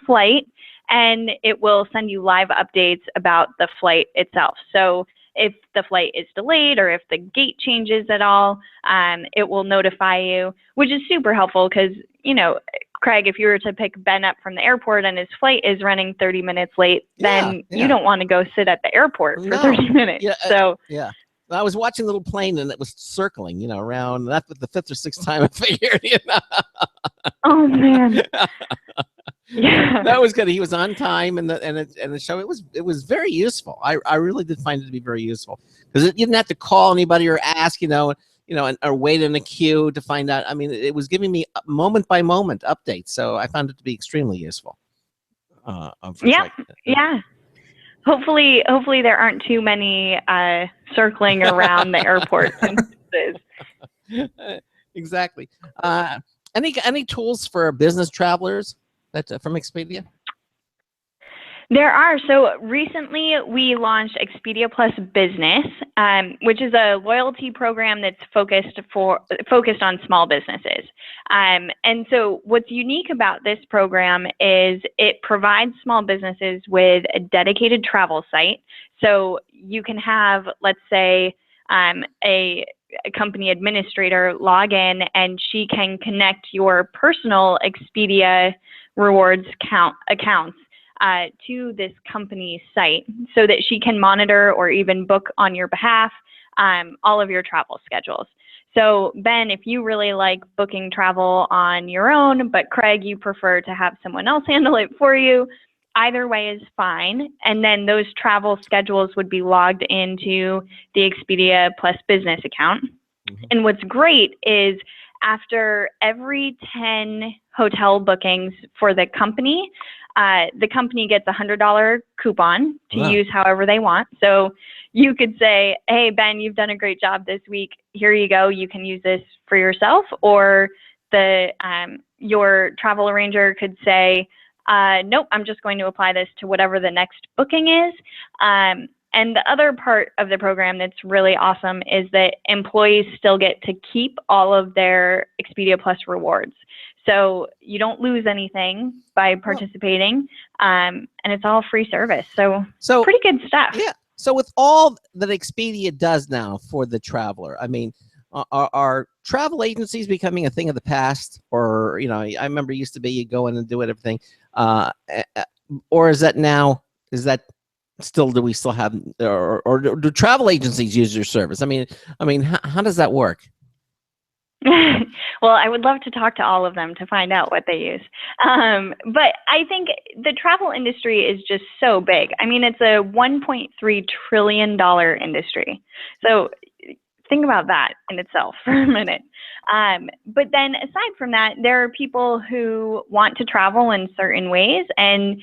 flight, and it will send you live updates about the flight itself. So if the flight is delayed or if the gate changes at all, it will notify you, which is super helpful because, Craig, if you were to pick Ben up from the airport and his flight is running 30 minutes late, then you don't want to go sit at the airport for 30 minutes. Yeah. I was watching a little plane and it was circling, around. That's the fifth or sixth time I figured. Oh man. Yeah. That was good. He was on time, and the show. It was very useful. I really did find it to be very useful, because you didn't have to call anybody or ask, or wait in a queue to find out. I mean, it was giving me moment by moment updates, so I found it to be extremely useful. Yeah. Hopefully there aren't too many circling around the airport. Exactly. Any tools for business travelers from Expedia? There are. So recently we launched Expedia Plus Business, which is a loyalty program that's focused on small businesses. And so what's unique about this program is it provides small businesses with a dedicated travel site. So you can have, let's say, a company administrator log in, and she can connect your personal Expedia rewards accounts to this company's site, so that she can monitor or even book on your behalf all of your travel schedules. So Ben, if you really like booking travel on your own, but Craig, you prefer to have someone else handle it for you, either way is fine. And then those travel schedules would be logged into the Expedia Plus Business account. Mm-hmm. And what's great is after every 10 hotel bookings for the company, the company gets a $100 coupon to Wow. use however they want. So you could say, hey, Ben, you've done a great job this week. Here you go. You can use this for yourself. Or your travel arranger could say, nope, I'm just going to apply this to whatever the next booking is. And the other part of the program that's really awesome is that employees still get to keep all of their Expedia Plus rewards. So you don't lose anything by participating, and it's all free service. So pretty good stuff. Yeah. So with all that Expedia does now for the traveler, I mean, are travel agencies becoming a thing of the past? Or, you know, I remember it used to be you go in and do everything. Or is that now, do we still have, or do travel agencies use your service? I mean, how does that work? Well, I would love to talk to all of them to find out what they use. But I think the travel industry is just so big. I mean, it's a $1.3 trillion industry. So think about that in itself for a minute. But then aside from that, there are people who want to travel in certain ways, and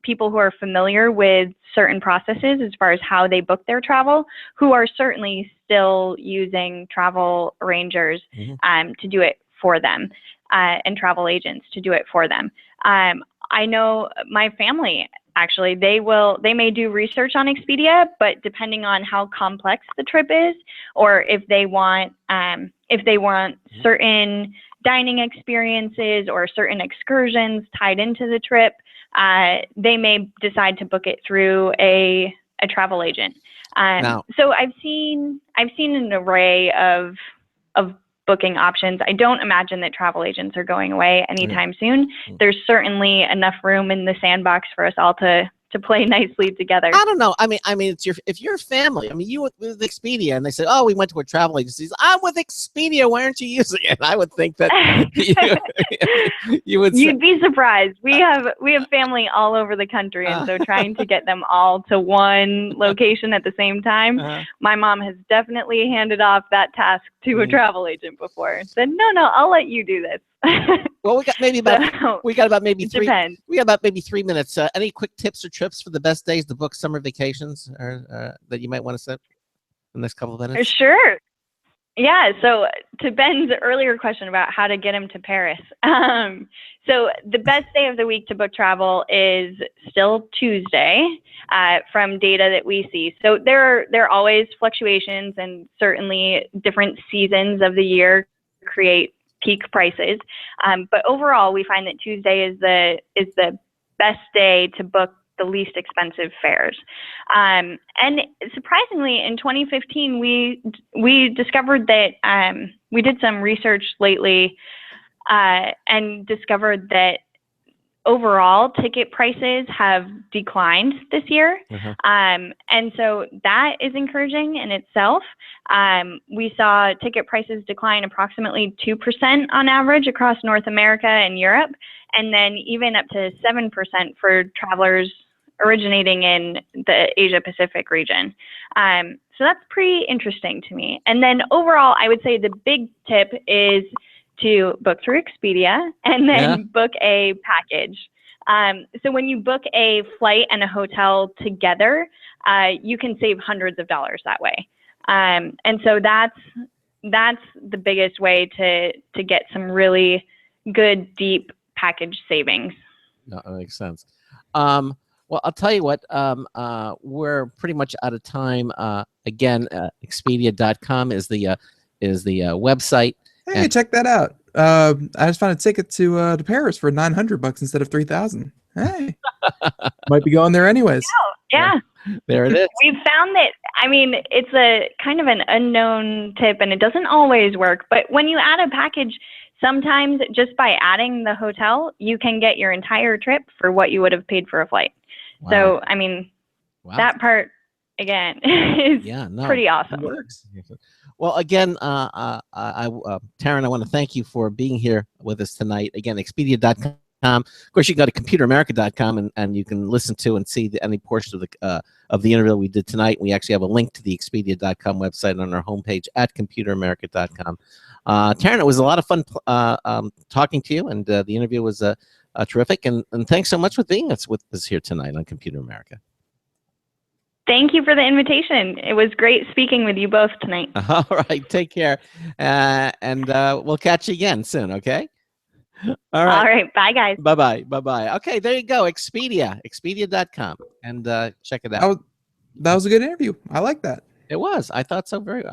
people who are familiar with certain processes as far as how they book their travel, who are certainly still using travel arrangers to do it for them, and travel agents to do it for them. I know my family, actually, they may do research on Expedia, but depending on how complex the trip is, or if they want certain dining experiences or certain excursions tied into the trip, they may decide to book it through a travel agent. So I've seen an array of booking options. I don't imagine that travel agents are going away anytime soon. There's certainly enough room in the sandbox for us all to play nicely together. I don't know. I mean, it's if your family. I mean, you with Expedia, and they said, "Oh, we went to a travel agency." I'm with Expedia. Why aren't you using it? I would think that you would. You'd be surprised. We have family all over the country, and so trying to get them all to one location at the same time. My mom has definitely handed off that task to a travel agent before. Said, "No, I'll let you do this." Well, we got about maybe 3 minutes. Any quick tips or trips for the best days to book summer vacations, or that you might want to set in the next couple of minutes? Sure. Yeah. So to Ben's earlier question about how to get him to Paris, so the best day of the week to book travel is still Tuesday, from data that we see. So there are always fluctuations, and certainly different seasons of the year create peak prices. But overall, we find that Tuesday is the best day to book the least expensive fares. And surprisingly, in 2015, we discovered that we did some research lately and discovered that overall ticket prices have declined this year. And so that is encouraging in itself. We saw ticket prices decline approximately 2% on average across North America and Europe, and then even up to 7% for travelers originating in the Asia Pacific region. So that's pretty interesting to me. And then overall, I would say the big tip is to book through Expedia and then book a package. So when you book a flight and a hotel together, you can save hundreds of dollars that way. And so that's the biggest way to get some really good, deep package savings. No, that makes sense. Well, I'll tell you what, we're pretty much out of time. Again, Expedia.com is the website. Hey, check that out. I just found a ticket to Paris for $900 instead of $3,000. Hey, might be going there anyways. Yeah. There it is. We've found that, I mean, it's a kind of an unknown tip, and it doesn't always work. But when you add a package, sometimes just by adding the hotel, you can get your entire trip for what you would have paid for a flight. Wow. So, I mean, that part, again, is pretty awesome. It works. Well, again, Taryn, I want to thank you for being here with us tonight. Again, Expedia.com. Of course, you can go to ComputerAmerica.com and you can listen to and see any portion of the interview we did tonight. We actually have a link to the Expedia.com website on our homepage at ComputerAmerica.com. Taryn, it was a lot of fun talking to you, and the interview was terrific. And thanks so much for being with us here tonight on Computer America. Thank you for the invitation. It was great speaking with you both tonight. All right. Take care. And we'll catch you again soon. Okay. All right. All right. Bye, guys. Bye-bye. Bye-bye. Okay. There you go. Expedia.com. And check it out. That was a good interview. I like that. It was. I thought so. Very.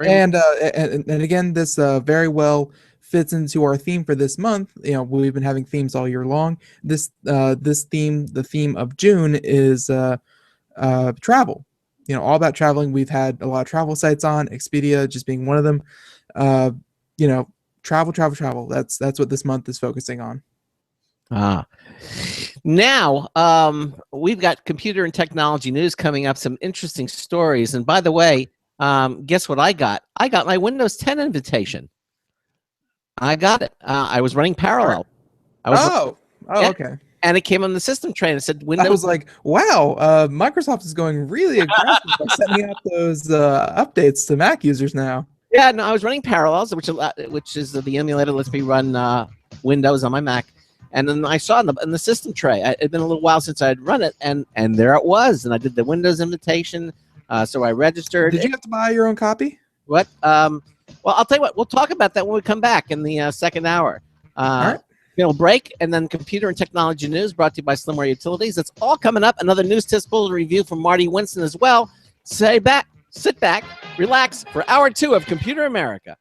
And again, this very well fits into our theme for this month. You know, we've been having themes all year long. This theme, the theme of June, is travel. You know, all about traveling. We've had a lot of travel sites on, Expedia just being one of them. You know, travel. That's what this month is focusing on. Now, we've got computer and technology news coming up, some interesting stories. And by the way, guess what I got? I got my Windows 10 invitation. I got it. I was running parallel. Okay. And it came on the system tray and it said Windows. I was like, wow, Microsoft is going really aggressive by sending out those updates to Mac users now. Yeah, no, I was running Parallels, which is the emulator that lets me run Windows on my Mac. And then I saw in the system tray. It had been a little while since I'd run it, and there it was. And I did the Windows invitation, so I registered. Did you have to buy your own copy? What? Well, I'll tell you what. We'll talk about that when we come back in the second hour. All right. Break, and then computer and technology news brought to you by Slimware Utilities. It's all coming up. Another news tips bulletin review from Marty Winston as well. Sit back, relax for hour 2 of Computer America.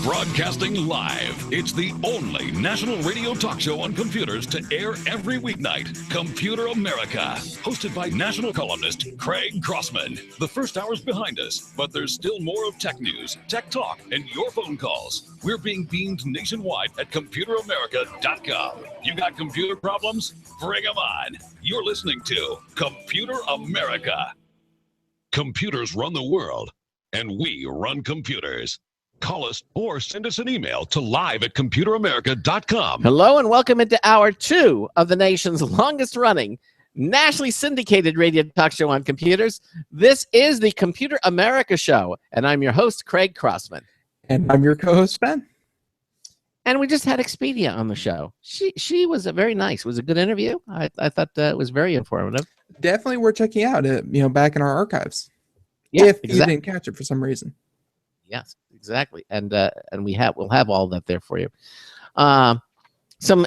Broadcasting live, it's the only national radio talk show on computers to air every weeknight. Computer America, hosted by national columnist Craig Crossman. The first hour's behind us, but there's still more of tech news, tech talk, and your phone calls. We're being beamed nationwide at ComputerAmerica.com. You got computer problems? Bring them on. You're listening to Computer America. Computers run the world, and we run computers. Call us or send us an email to live@computeramerica.com. Hello and welcome into hour 2 of the nation's longest running, nationally syndicated radio talk show on computers. This is the Computer America Show, and I'm your host, Craig Crossman. And I'm your co-host, Ben. And we just had Expedia on the show. She was very nice. It was a good interview. I thought it was very informative. Definitely worth checking out, back in our archives. Yeah, if exactly. You didn't catch it for some reason. Yes, exactly. And we'll have all that there for you. Some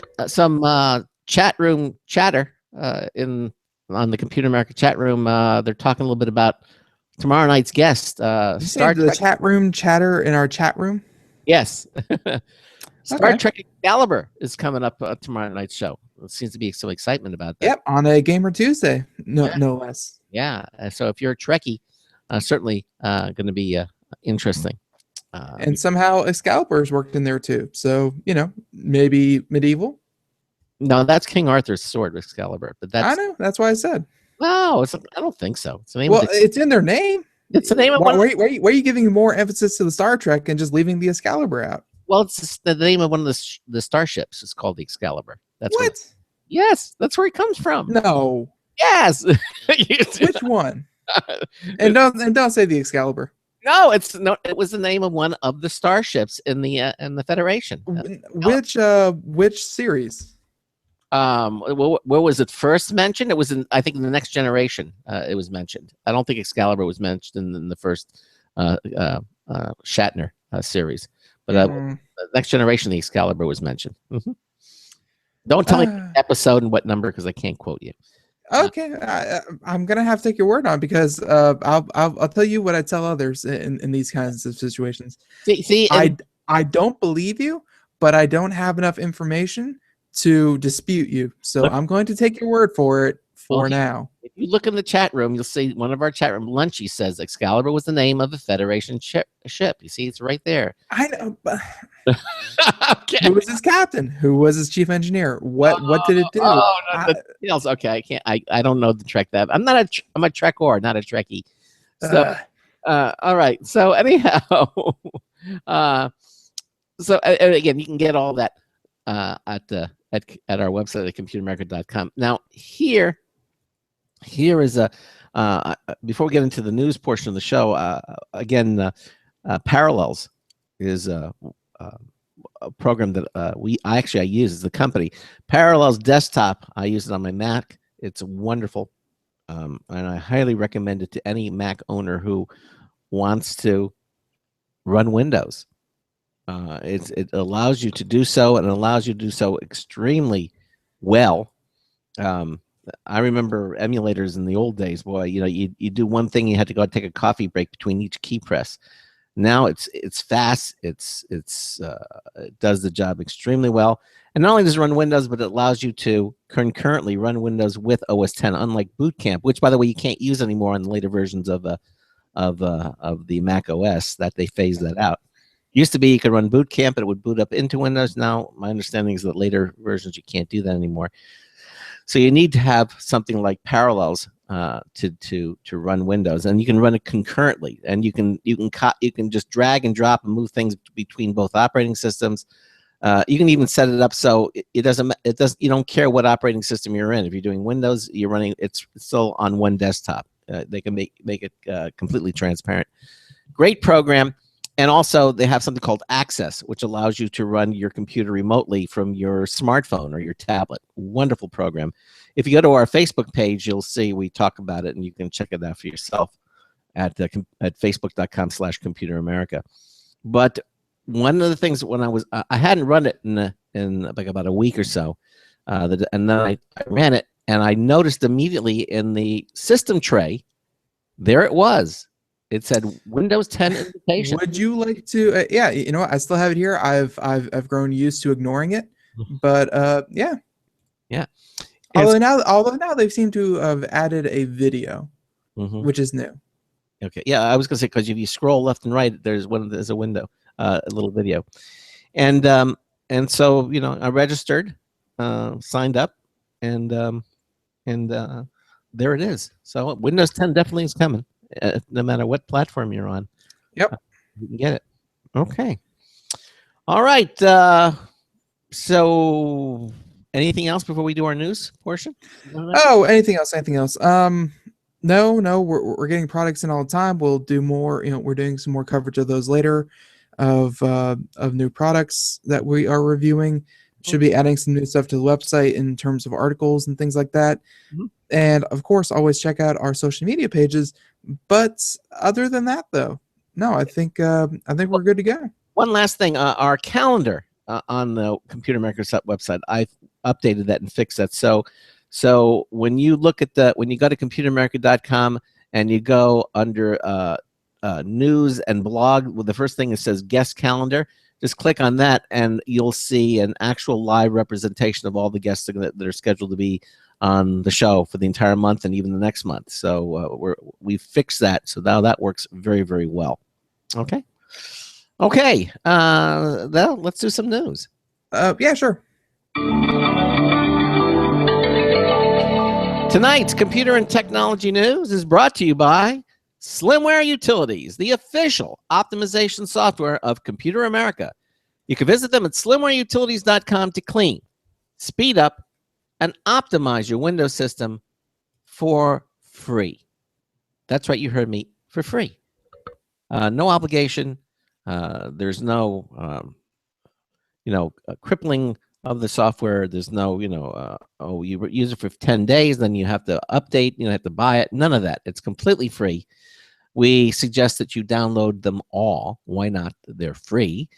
chat room chatter on the Computer America chat room. They're talking a little bit about tomorrow night's guest. Star Trek. Chat room chatter in our chat room. Yes. Star Trek Excalibur is coming up tomorrow night's show. There seems to be some excitement about that. Yep, on a Gamer Tuesday, no less. Yeah. So if you're a Trekkie, certainly going to be interesting. And somehow Excalibur's worked in there too. So, maybe medieval. No, that's King Arthur's sword, Excalibur. But I know. That's why I said. No, I don't think so. It's the name. It's in their name. It's the name of one. Why are you giving more emphasis to the Star Trek and just leaving the Excalibur out? Well, it's the name of one of the starships. It's called the Excalibur. That's what? Yes, that's where it comes from. No. Yes. Which one? and don't say the Excalibur. No, it was the name of one of the starships in the Federation. Which series? Where was it first mentioned? It was I think in the Next Generation. It was mentioned. I don't think Excalibur was mentioned in the first Shatner series, but Next Generation, the Excalibur was mentioned. Mm-hmm. Don't tell me the episode and what number because I can't quote you. Okay, I'm gonna have to take your word on it because I'll tell you what I tell others in these kinds of situations. See, I don't believe you, but I don't have enough information to dispute you. So I'm going to take your word for it for now. If you look in the chat room, you'll see one of our chat room. Lunchy says Excalibur was the name of a Federation ship. You see, it's right there. I know. But okay. Who was his captain? Who was his chief engineer? What did it do? Okay, I don't know the Trek that. I'm a Trekor, not a Trekkie. So, all right. So anyhow, so again, you can get all that at our website at computeramerica.com. Now here is before we get into the news portion of the show, again, Parallels is a program that I use as the company. Parallels Desktop. I use it on my Mac. It's wonderful, and I highly recommend it to any Mac owner who wants to run Windows. It allows you to do so, and it allows you to do so extremely well. I remember emulators in the old days. Boy, you do one thing, you had to go take a coffee break between each key press. Now it's fast. It does the job extremely well, and not only does it run Windows, but it allows you to concurrently run Windows with OS 10. Unlike Boot Camp, which by the way you can't use anymore on the later versions of the Mac OS, that they phased that out. Used to be you could run Boot Camp and it would boot up into Windows. Now my understanding is that later versions you can't do that anymore. So you need to have something like Parallels to run Windows, and you can run it concurrently, and you can just drag and drop and move things between both operating systems. You can even set it up so you don't care what operating system you're in. If you're doing Windows, you're running it's still on one desktop. They can make it completely transparent. Great program. And also, they have something called Access, which allows you to run your computer remotely from your smartphone or your tablet. Wonderful program. If you go to our Facebook page, you'll see we talk about it, and you can check it out for yourself at facebook.com/Computer America. But one of the things when I hadn't run it in like about a week or so, and then I ran it, and I noticed immediately in the system tray, there it was. It said Windows 10 invitation. Would you like to? Yeah, you know what? I still have it here. I've grown used to ignoring it, but yeah. Although now they seem to have added a video, which is new. Okay, yeah, I was gonna say because if you scroll left and right, there's a window, a little video, and so I registered, signed up, and there it is. So Windows 10 definitely is coming. No matter what platform you're on. Yep. You can get it. Okay. All right. So anything else before we do our news portion? Oh, anything else? No, we're getting products in all the time. We'll do more, we're doing some more coverage of those later of new products that we are reviewing. Should be adding some new stuff to the website in terms of articles and things like that. And of course, always check out our social media pages. But other than that, though, no, I think we're good to go. One last thing, our calendar on the Computer America website, I've updated that and fixed that. So when you look at when you go to computeramerica.com and you go under news and blog, well, the first thing it says guest calendar. Just click on that, and you'll see an actual live representation of all the guests that are scheduled to be on the show for the entire month and even the next month. So we fixed that, so now that works very, very well. Okay. Now let's do some news. Yeah, sure. Tonight's computer and technology news is brought to you by Slimware Utilities, the official optimization software of Computer America. You can visit them at slimwareutilities.com to clean, speed up, and optimize your Windows system for free. That's right, you heard me, for free. No obligation. There's no, crippling of the software. There's no, you use it for 10 days, then you have to update, you have to buy it. None of that. It's completely free. We suggest that you download them all. Why not? They're free.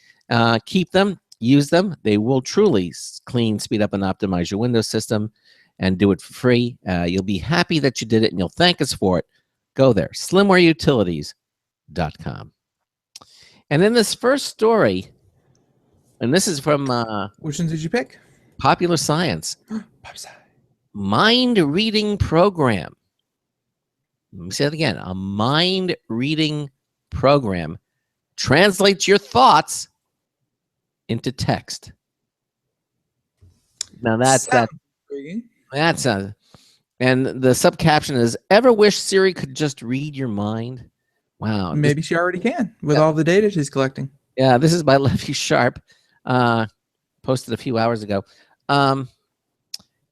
Keep them, use them. They will truly clean, speed up, and optimize your Windows system, and do it for free. You'll be happy that you did it, and you'll thank us for it. Go there, slimwareutilities.com. And in this first story, and this is from which one did you pick? Popular Science. Mind reading program. Let me say it again. A mind reading program translates your thoughts into text. Now that's and the subcaption is, ever wish Siri could just read your mind? Wow. Maybe she already can with all the data she's collecting. Yeah, this is by Levy Sharp. Posted a few hours ago.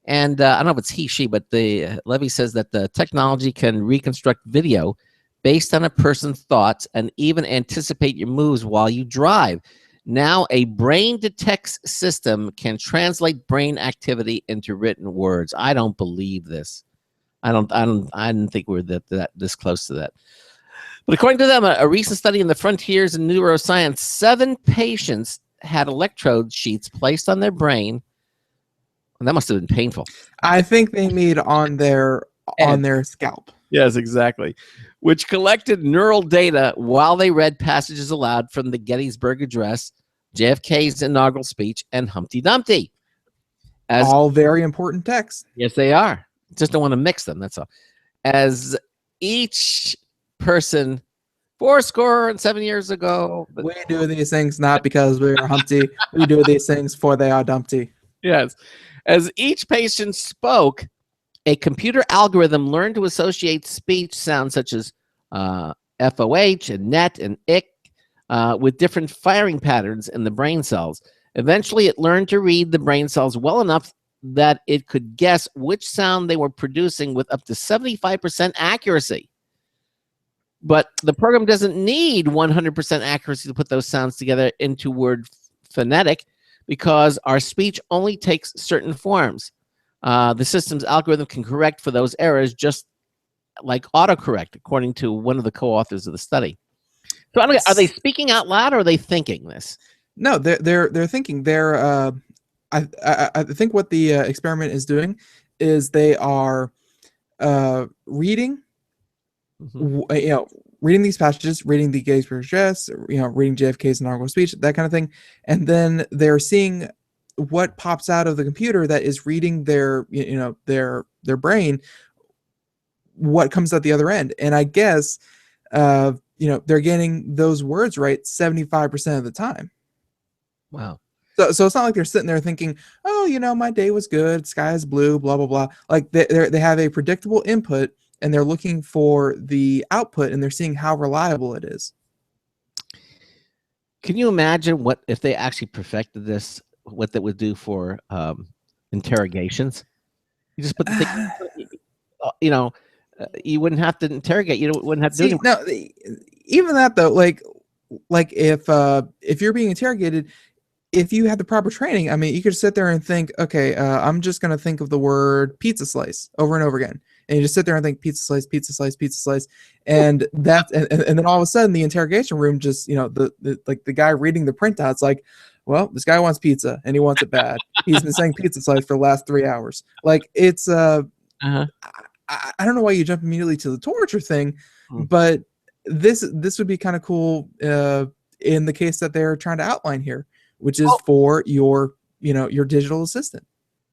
And I don't know if it's he, she, but Levy says that the technology can reconstruct video based on a person's thoughts and even anticipate your moves while you drive. Now a brain detects system can translate brain activity into written words. I don't believe this. I didn't think we were that this close to that. But according to them, a recent study in the Frontiers in Neuroscience, 7 patients had electrode sheets placed on their brain. And that must have been painful. I think they mean on their scalp. Yes, exactly. Which collected neural data while they read passages aloud from the Gettysburg Address, JFK's inaugural speech, and Humpty Dumpty. All very important texts. Yes, they are. Just don't want to mix them. That's all. As each person 7 years ago. We do these things not because we are Humpty. We do these things for they are Dumpty. Yes. As each patient spoke, a computer algorithm learned to associate speech sounds such as FOH and net and ick with different firing patterns in the brain cells. Eventually, it learned to read the brain cells well enough that it could guess which sound they were producing with up to 75% accuracy. But the program doesn't need 100% accuracy to put those sounds together into word phonetic because our speech only takes certain forms. The system's algorithm can correct for those errors just like autocorrect, according to one of the co-authors of the study. So are they speaking out loud or are they thinking this? No, they're thinking. I think what the experiment is doing is they are reading. Reading these passages, reading the Gettysburg Address, reading JFK's inaugural speech, that kind of thing, and then they're seeing what pops out of the computer that is reading their brain, what comes out the other end, and I guess they're getting those words right 75% of the time. Wow. So it's not like they're sitting there thinking, oh, my day was good, sky is blue, blah blah blah. Like they have a predictable input. And they're looking for the output, and they're seeing how reliable it is. Can you imagine what if they actually perfected this? What that would do for interrogations? You just put the thing, you wouldn't have to interrogate. You wouldn't have to do anything. No, even that though, like if you're being interrogated, if you had the proper training, I mean, you could sit there and think, okay, I'm just gonna think of the word pizza slice over and over again. And you just sit there and think pizza slice, pizza slice, pizza slice, and that's and then all of a sudden the interrogation room just the guy reading the printout's like, well, this guy wants pizza and he wants it bad. He's been saying pizza slice for the last 3 hours. Like it's I don't know why you jump immediately to the torture thing, but this would be kind of cool in the case that they're trying to outline here, which is for your your digital assistant.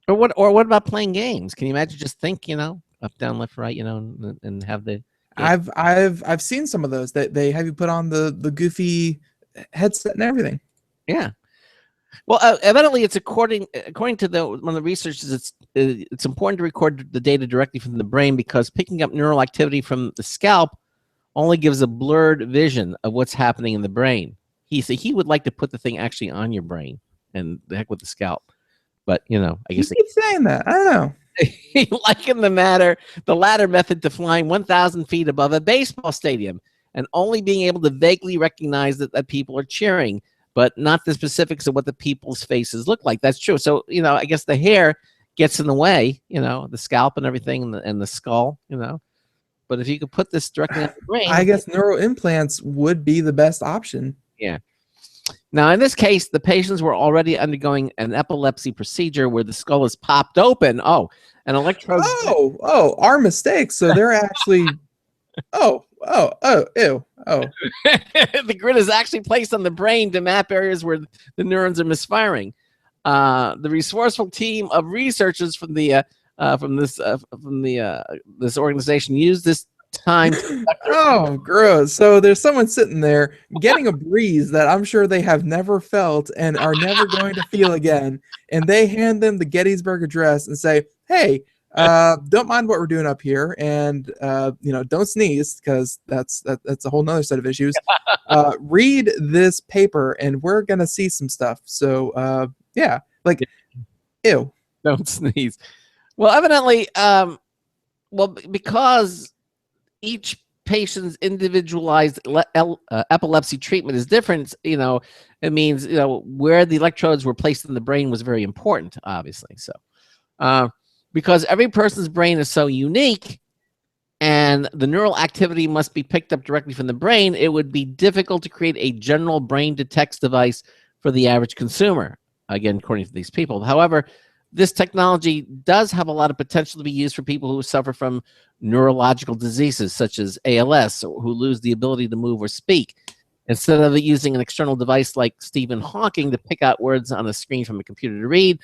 Or what about playing games? Can you imagine just think up, down, left, right, and have the. Yeah. I've seen some of those that they have you put on the goofy headset and everything. Yeah. Well, evidently, it's according to one of the researchers. It's important to record the data directly from the brain because picking up neural activity from the scalp only gives a blurred vision of what's happening in the brain. He would like to put the thing actually on your brain, and the heck with the scalp. But I guess he keeps saying that. I don't know. He likened the latter method to flying 1,000 feet above a baseball stadium and only being able to vaguely recognize that people are cheering, but not the specifics of what the people's faces look like. That's true. So, I guess the hair gets in the way, the scalp and everything and the skull, But if you could put this directly on the brain. I guess neural implants would be the best option. Yeah. Now, in this case, the patients were already undergoing an epilepsy procedure where the skull is popped open. Oh, an electrode. Oh, our mistake. So they're actually. Ew. The grid is actually placed on the brain to map areas where the neurons are misfiring. The resourceful team of researchers from this organization used this time. Oh, gross. So there's someone sitting there getting a breeze that I'm sure they have never felt and are never going to feel again. And they hand them the Gettysburg Address and say, hey, don't mind what we're doing up here. And, don't sneeze because that's a whole nother set of issues. Read this paper and we're going to see some stuff. So, yeah, like, ew. Don't sneeze. Well, evidently, because each patient's individualized epilepsy treatment is different, it means, where the electrodes were placed in the brain was very important, obviously. So, because every person's brain is so unique and the neural activity must be picked up directly from the brain, it would be difficult to create a general brain detects device for the average consumer, again, according to these people. However, this technology does have a lot of potential to be used for people who suffer from neurological diseases such as ALS, or who lose the ability to move or speak. Instead of using an external device like Stephen Hawking to pick out words on a screen from a computer to read,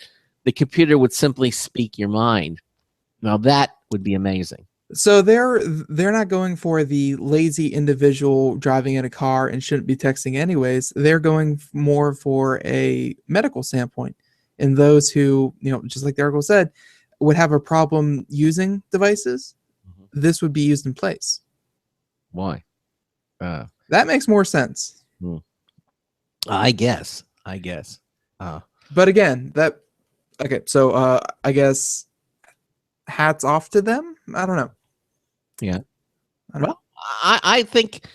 the computer would simply speak your mind. Now that would be amazing. So they're not going for the lazy individual driving in a car and shouldn't be texting anyways. They're going more for a medical standpoint. And those who, just like the article said, would have a problem using devices, this would be used in place. Why? That makes more sense. I guess. But again, so I guess hats off to them. I don't know. Yeah. I think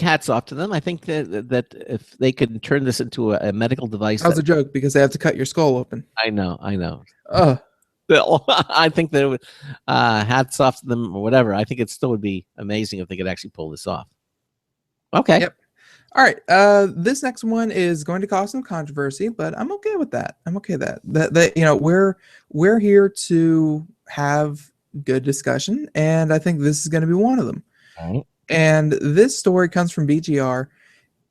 hats off to them. I think that if they could turn this into a medical device. That was a joke because they have to cut your skull open. I know. Well, I think that it would, hats off to them or whatever. I think it still would be amazing if they could actually pull this off. Okay. Yep. All right. This next one is going to cause some controversy, but I'm okay with that. I'm okay with that we're here to have good discussion, and I think this is going to be one of them. All right. And this story comes from BGR,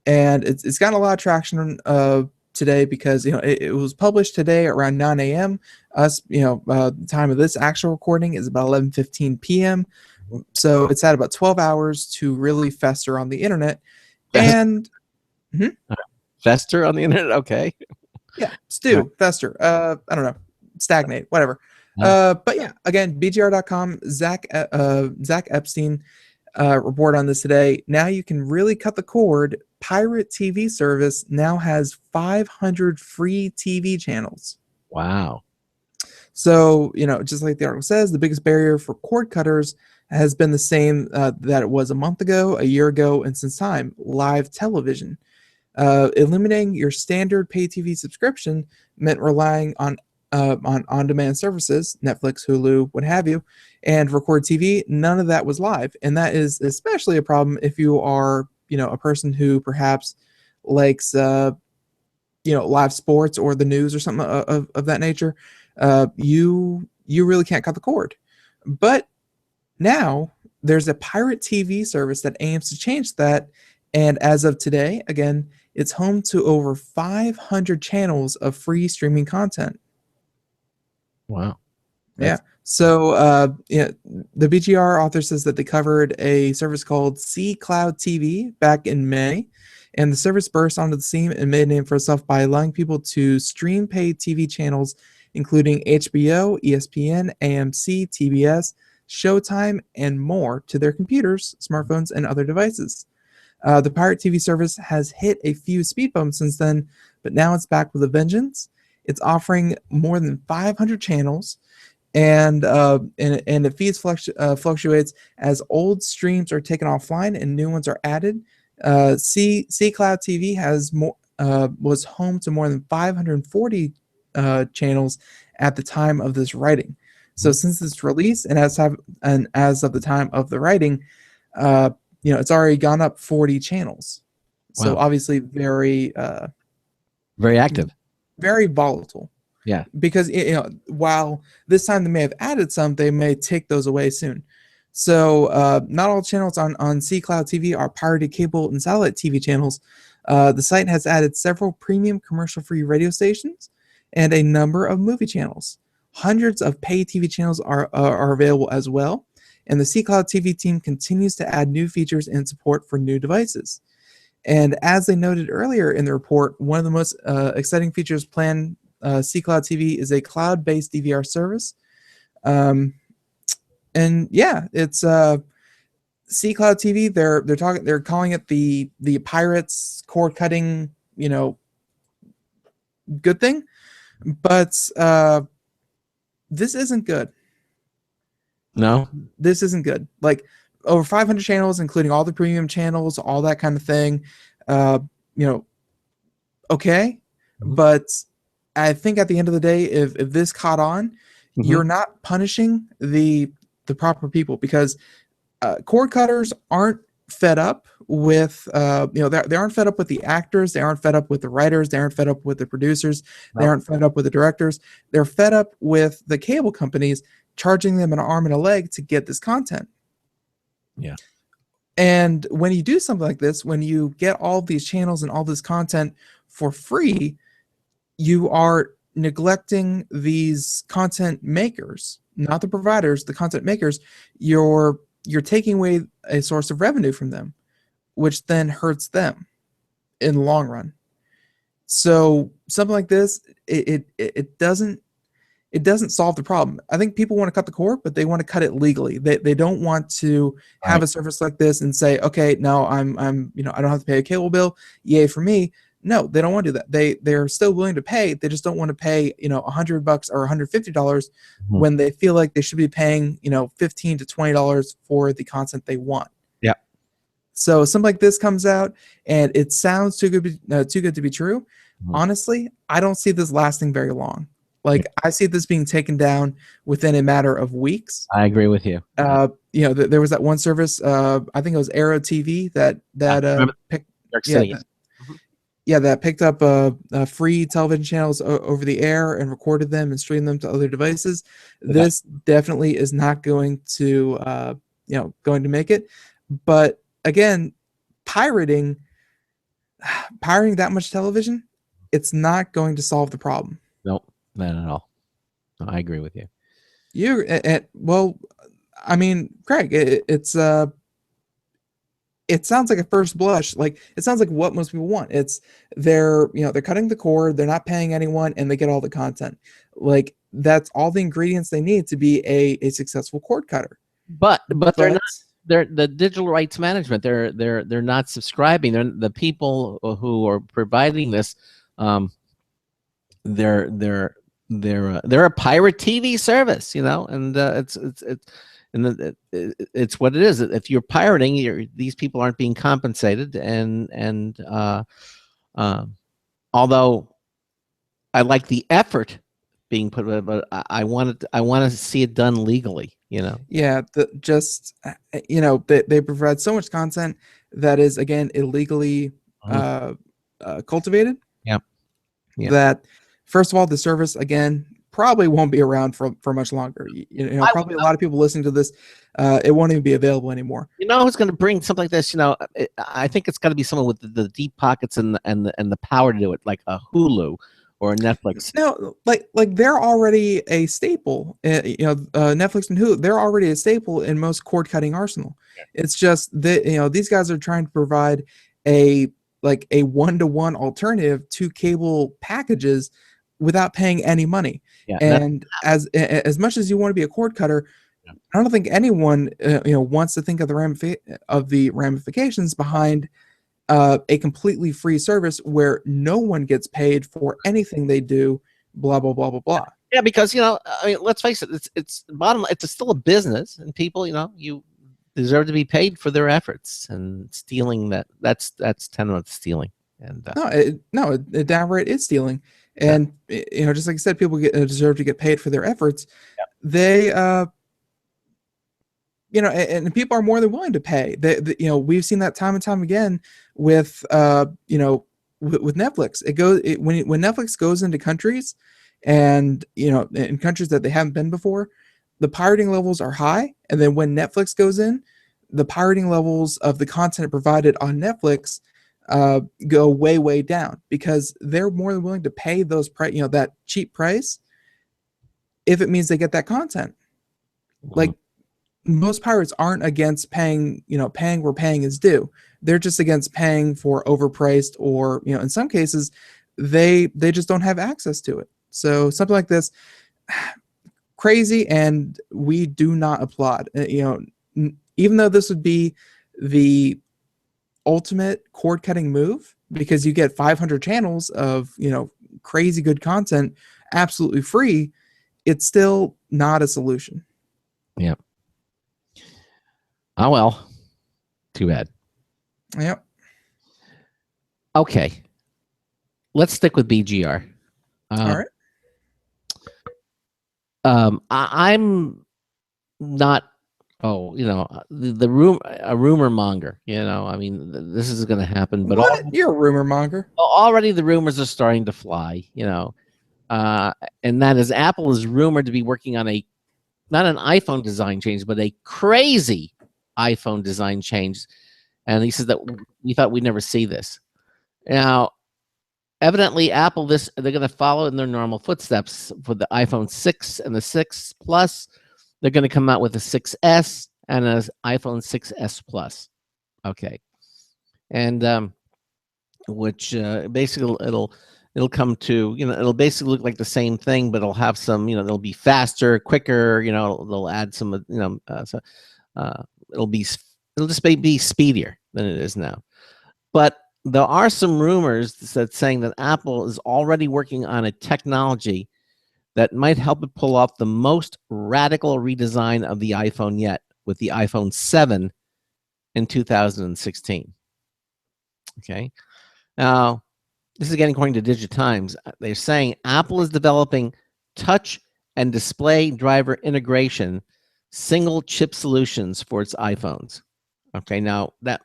and it's gotten a lot of traction today because it was published today around 9 a.m. The time of this actual recording is about 11:15 p.m. So it's had about 12 hours to really fester on the internet. And fester on the internet, okay. Yeah, stew, fester. I don't know, stagnate, whatever. But yeah, again, BGR.com, Zach Epstein report on this today. Now you can really cut the cord. Pirate TV service now has 500 free TV channels. Wow. So, just like the article says, the biggest barrier for cord cutters has been the same that it was a month ago, a year ago, and since time, live television. Eliminating your standard pay TV subscription meant relying on on-demand services, Netflix, Hulu, what have you, and record TV. None of that was live, and that is especially a problem if you are, a person who perhaps likes, live sports or the news or something of that nature. You really can't cut the cord. But now there's a pirate TV service that aims to change that, and as of today, again, it's home to over 500 channels of free streaming content. Wow. Yeah. So, the BGR author says that they covered a service called C Cloud TV back in May, and the service burst onto the scene and made a name for itself by allowing people to stream paid TV channels, including HBO, ESPN, AMC, TBS, Showtime, and more to their computers, smartphones, and other devices. The Pirate TV service has hit a few speed bumps since then, but now it's back with a vengeance. It's offering more than 500 channels, and the feeds fluctuates as old streams are taken offline and new ones are added. C Cloud TV has was home to more than 540 channels at the time of this writing. So since its release and as of the time of the writing, it's already gone up 40 channels. Wow. So obviously very active, very volatile. Yeah. Because while this time they may have added some, they may take those away soon. So not all channels on C Cloud TV are pirated cable and satellite TV channels. The site has added several premium commercial-free radio stations and a number of movie channels. Hundreds of paid TV channels are available as well. And the C Cloud TV team continues to add new features and support for new devices. And as they noted earlier in the report, one of the most exciting features planned C Cloud TV is a cloud-based DVR service. And yeah, it's C Cloud TV. They're calling it the Pirates cord cutting, good thing. But this isn't good. No, this isn't good. Like, over 500 channels, including all the premium channels, all that kind of thing. You know, okay, but I think at the end of the day, if this caught on, you're not punishing the proper people, because cord cutters aren't fed up with you know, they aren't fed up with the actors, they aren't fed up with the writers, they aren't fed up with the producers, they aren't fed up with the directors. They're fed up with the cable companies charging them an arm and a leg to get this content. Yeah. And when you do something like this, when you get all these channels and all this content for free, you are neglecting these content makers, not the providers, the content makers. You're taking away a source of revenue from them, which then hurts them in the long run. So something like this, it doesn't solve the problem. I think people want to cut the cord, but they want to cut it legally. They don't want to have a service like this and say, okay, no, I'm you know, I don't have to pay a cable bill. Yay for me. No, they don't want to do that. They're still willing to pay. They just don't want to pay, you know, $100 or $150 when they feel like they should be paying, you know, $15 to $20 for the content they want. Yeah. So something like this comes out and it sounds too good to be true. Honestly, I don't see this lasting very long. Like, I see this being taken down within a matter of weeks. I agree with you. You know, there was that one service, I think it was Arrow TV that picked, that picked up free television channels over the air and recorded them and streamed them to other devices. This definitely is not going to you know, going to make it. But again, pirating that much television, it's not going to solve the problem. Nope, not at all. No, I agree with you. Well, I mean, Craig, it sounds like a first blush, like it sounds like what most people want. It's they're cutting the cord, they're not paying anyone, and they get all the content. Like, that's all the ingredients they need to be a successful cord cutter. But they're not. They're the digital rights management. They're not subscribing. They're the people who are providing this. They're a pirate TV service, you know, and it's what it is. If you're pirating, these people aren't being compensated, and although I like the effort being put, but I want to see it done legally, you know. Yeah, you know, they provide so much content that is, again, illegally cultivated. Yeah. That, first of all, the service, again, probably won't be around for much longer. You know, probably a lot of people listening to this, it won't even be available anymore. You know who's going to bring something like this? You know, I think it's got to be someone with the deep pockets and the power to do it, like a Hulu or a Netflix. No, like they're already a staple. You know, Netflix and Hulu, they're already a staple in most cord cutting arsenal. It's just that, you know, these guys are trying to provide a one-to-one alternative to cable packages without paying any money. Yeah, and as much as you want to be a cord cutter, I don't think anyone you know, wants to think of the ramifications behind a completely free service where no one gets paid for anything they do, blah blah blah blah blah. Yeah, because, you know, I mean, let's face it, it's bottom. It's still a business, and people, you know, you deserve to be paid for their efforts. And stealing that's tenet of stealing. And it downright is stealing. And you know, just like I said, people deserve to get paid for their efforts. They you know, and people are more than willing to pay. You know, we've seen that time and time again with you know, with Netflix. When Netflix goes into countries, and you know, in countries that they haven't been before, the pirating levels are high. And then when Netflix goes in, the pirating levels of the content provided on Netflix go way down, because they're more than willing to pay you know, that cheap price if it means they get that content. Like, most pirates aren't against paying where paying is due. They're just against paying for overpriced, or, you know, in some cases they just don't have access to it. So something like this, crazy, and we do not applaud. You know, even though this would be the ultimate cord cutting move, because you get 500 channels of, you know, crazy good content absolutely free, it's still not a solution. Yeah. Oh well, too bad. Yep. Okay, let's stick with BGR. All right. I'm not. Oh, the rumor monger. I mean, this is going to happen, but What? You're a rumor monger. already the rumors are starting to fly. And that is Apple is rumored to be working on not an iPhone design change, but a crazy iPhone design change. And he says that we thought we'd never see this. Now, evidently, Apple they're going to follow in their normal footsteps for the iPhone 6 and the 6 Plus. They're going to come out with a 6S and an iPhone 6S Plus. Okay, and which basically it'll come to it'll basically look like the same thing, but it'll have some it'll be faster, quicker. They'll add some it'll just be speedier than it is now. But there are some rumors that saying that Apple is already working on a technology that might help it pull off the most radical redesign of the iPhone yet, with the iPhone 7 in 2016. Okay. Now, this is again according to DigiTimes. They're saying Apple is developing touch and display driver integration, single chip solutions for its iPhones. Okay. Now, that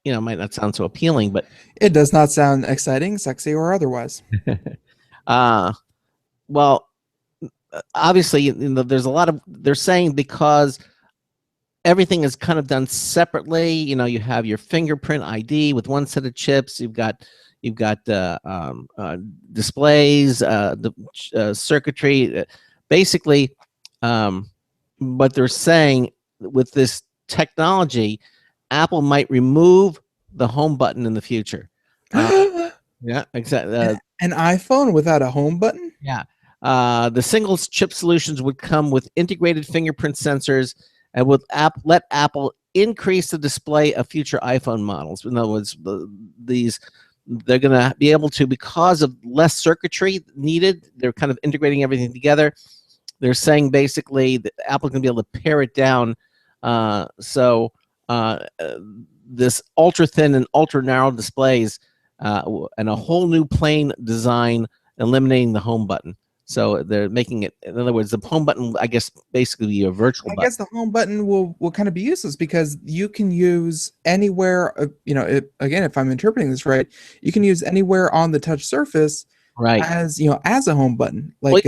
might not sound so appealing, but it does not sound exciting, sexy, or otherwise. Well, obviously, there's a lot of they're saying because everything is kind of done separately. You have your fingerprint ID with one set of chips. You've got displays, the circuitry. Basically, what they're saying with this technology, Apple might remove the home button in the future. Yeah, exactly. An iPhone without a home button? Yeah. The single chip solutions would come with integrated fingerprint sensors and would let Apple increase the display of future iPhone models. In other words, they're going to be able to, because of less circuitry needed, they're kind of integrating everything together. They're saying basically that Apple's going to be able to pare it down. This ultra thin and ultra narrow displays and a whole new plain design, eliminating the home button. So they're making it, in other words, the home button, I guess, basically a virtual button. I guess the home button will kind of be useless because you can use anywhere, again, if I'm interpreting this right, you can use anywhere on the touch surface right as a home button, like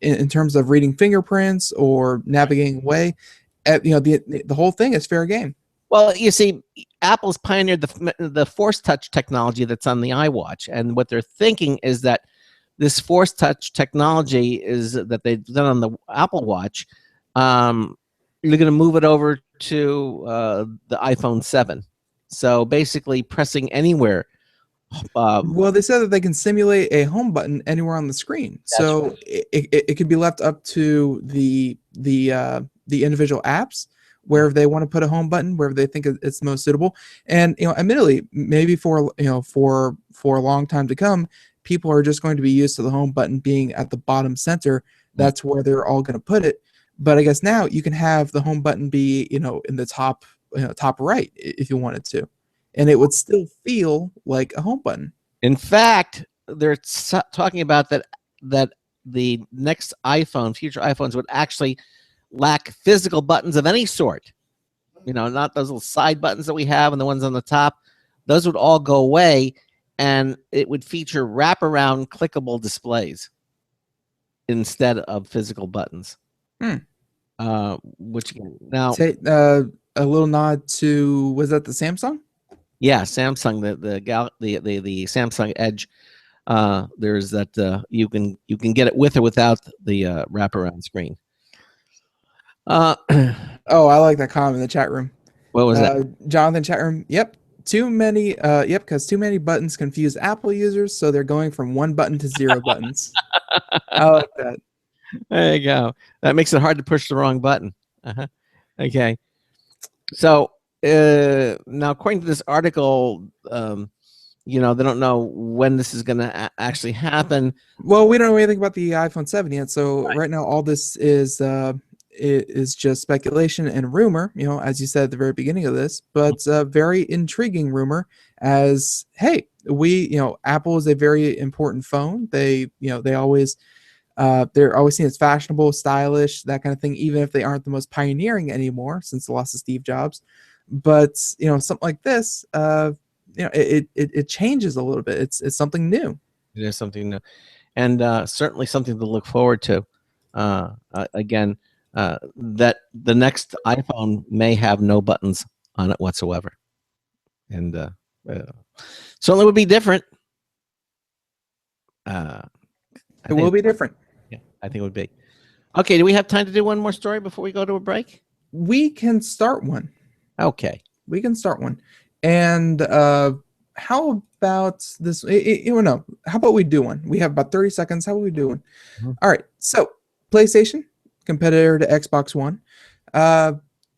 in terms of reading fingerprints or navigating away. The whole thing is fair game. Well, you see, Apple's pioneered the Force Touch technology that's on the iWatch, and what they're thinking is that this Force Touch technology is that they've done on the Apple Watch. You're going to move it over to the iPhone 7. So basically, pressing anywhere. Well, they said that they can simulate a home button anywhere on the screen, so right. it can be left up to the individual apps wherever they want to put a home button, wherever they think it's most suitable. And admittedly, maybe for a long time to come, people are just going to be used to the home button being at the bottom center. That's where they're all going to put it. But I guess now you can have the home button be in the top right if you wanted to, and it would still feel like a home button. In fact, they're talking about that the next iPhone, future iPhones, would actually lack physical buttons of any sort. Not those little side buttons that we have and the ones on the top. Those would all go away, and it would feature wraparound clickable displays instead of physical buttons. Which now say a little nod to, was that the Samsung? Yeah, Samsung, the Samsung Edge. There's that you can get it with or without the wraparound screen. Oh, I like that comment in the chat room. What was that? Jonathan chat room. Yep. Too many. Because too many buttons confuse Apple users, so they're going from one button to 0 buttons. I like that. There you go. That makes it hard to push the wrong button. Okay. So now, according to this article, they don't know when this is going to actually happen. Well, we don't know anything about the iPhone 7 yet. So right now, all this is is just speculation and rumor, as you said at the very beginning of this, but a very intriguing rumor as, hey, Apple is a very important phone. They always, they're always seen as fashionable, stylish, that kind of thing, even if they aren't the most pioneering anymore since the loss of Steve Jobs. But, something like this, it changes a little bit. It's something new. It is something new, and certainly something to look forward to. Again, that the next iPhone may have no buttons on it whatsoever, and certainly would be different. It will be different. Yeah, I think it would be. Okay, do we have time to do one more story before we go to a break? We can start one. Okay. We can start one. And how about this? No. How about we do one? We have about 30 seconds. How about we do one? All right. So PlayStation, competitor to Xbox One.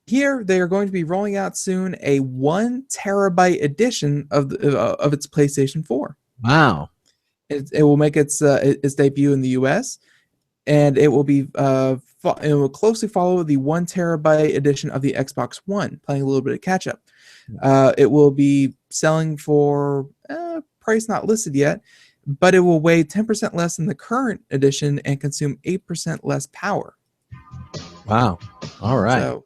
Here they are going to be rolling out soon a 1 terabyte edition of its PlayStation 4. Wow. It will make its debut in the US, and it will be it will closely follow the 1 terabyte edition of the Xbox One, playing a little bit of catch up. It will be selling for price not listed yet, but it will weigh 10% less than the current edition and consume 8% less power. Wow. All right. So,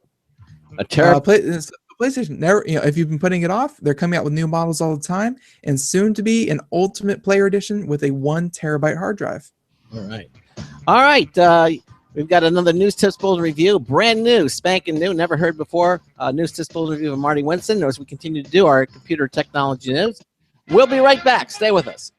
a terabyte. PlayStation never, if you've been putting it off, they're coming out with new models all the time, and soon to be an Ultimate Player Edition with a 1 terabyte hard drive. All right. We've got another News Tips Bulletin review, brand new, spanking new, never heard before. News Tips Bulletin review of Marty Winston as we continue to do our computer technology news. We'll be right back. Stay with us.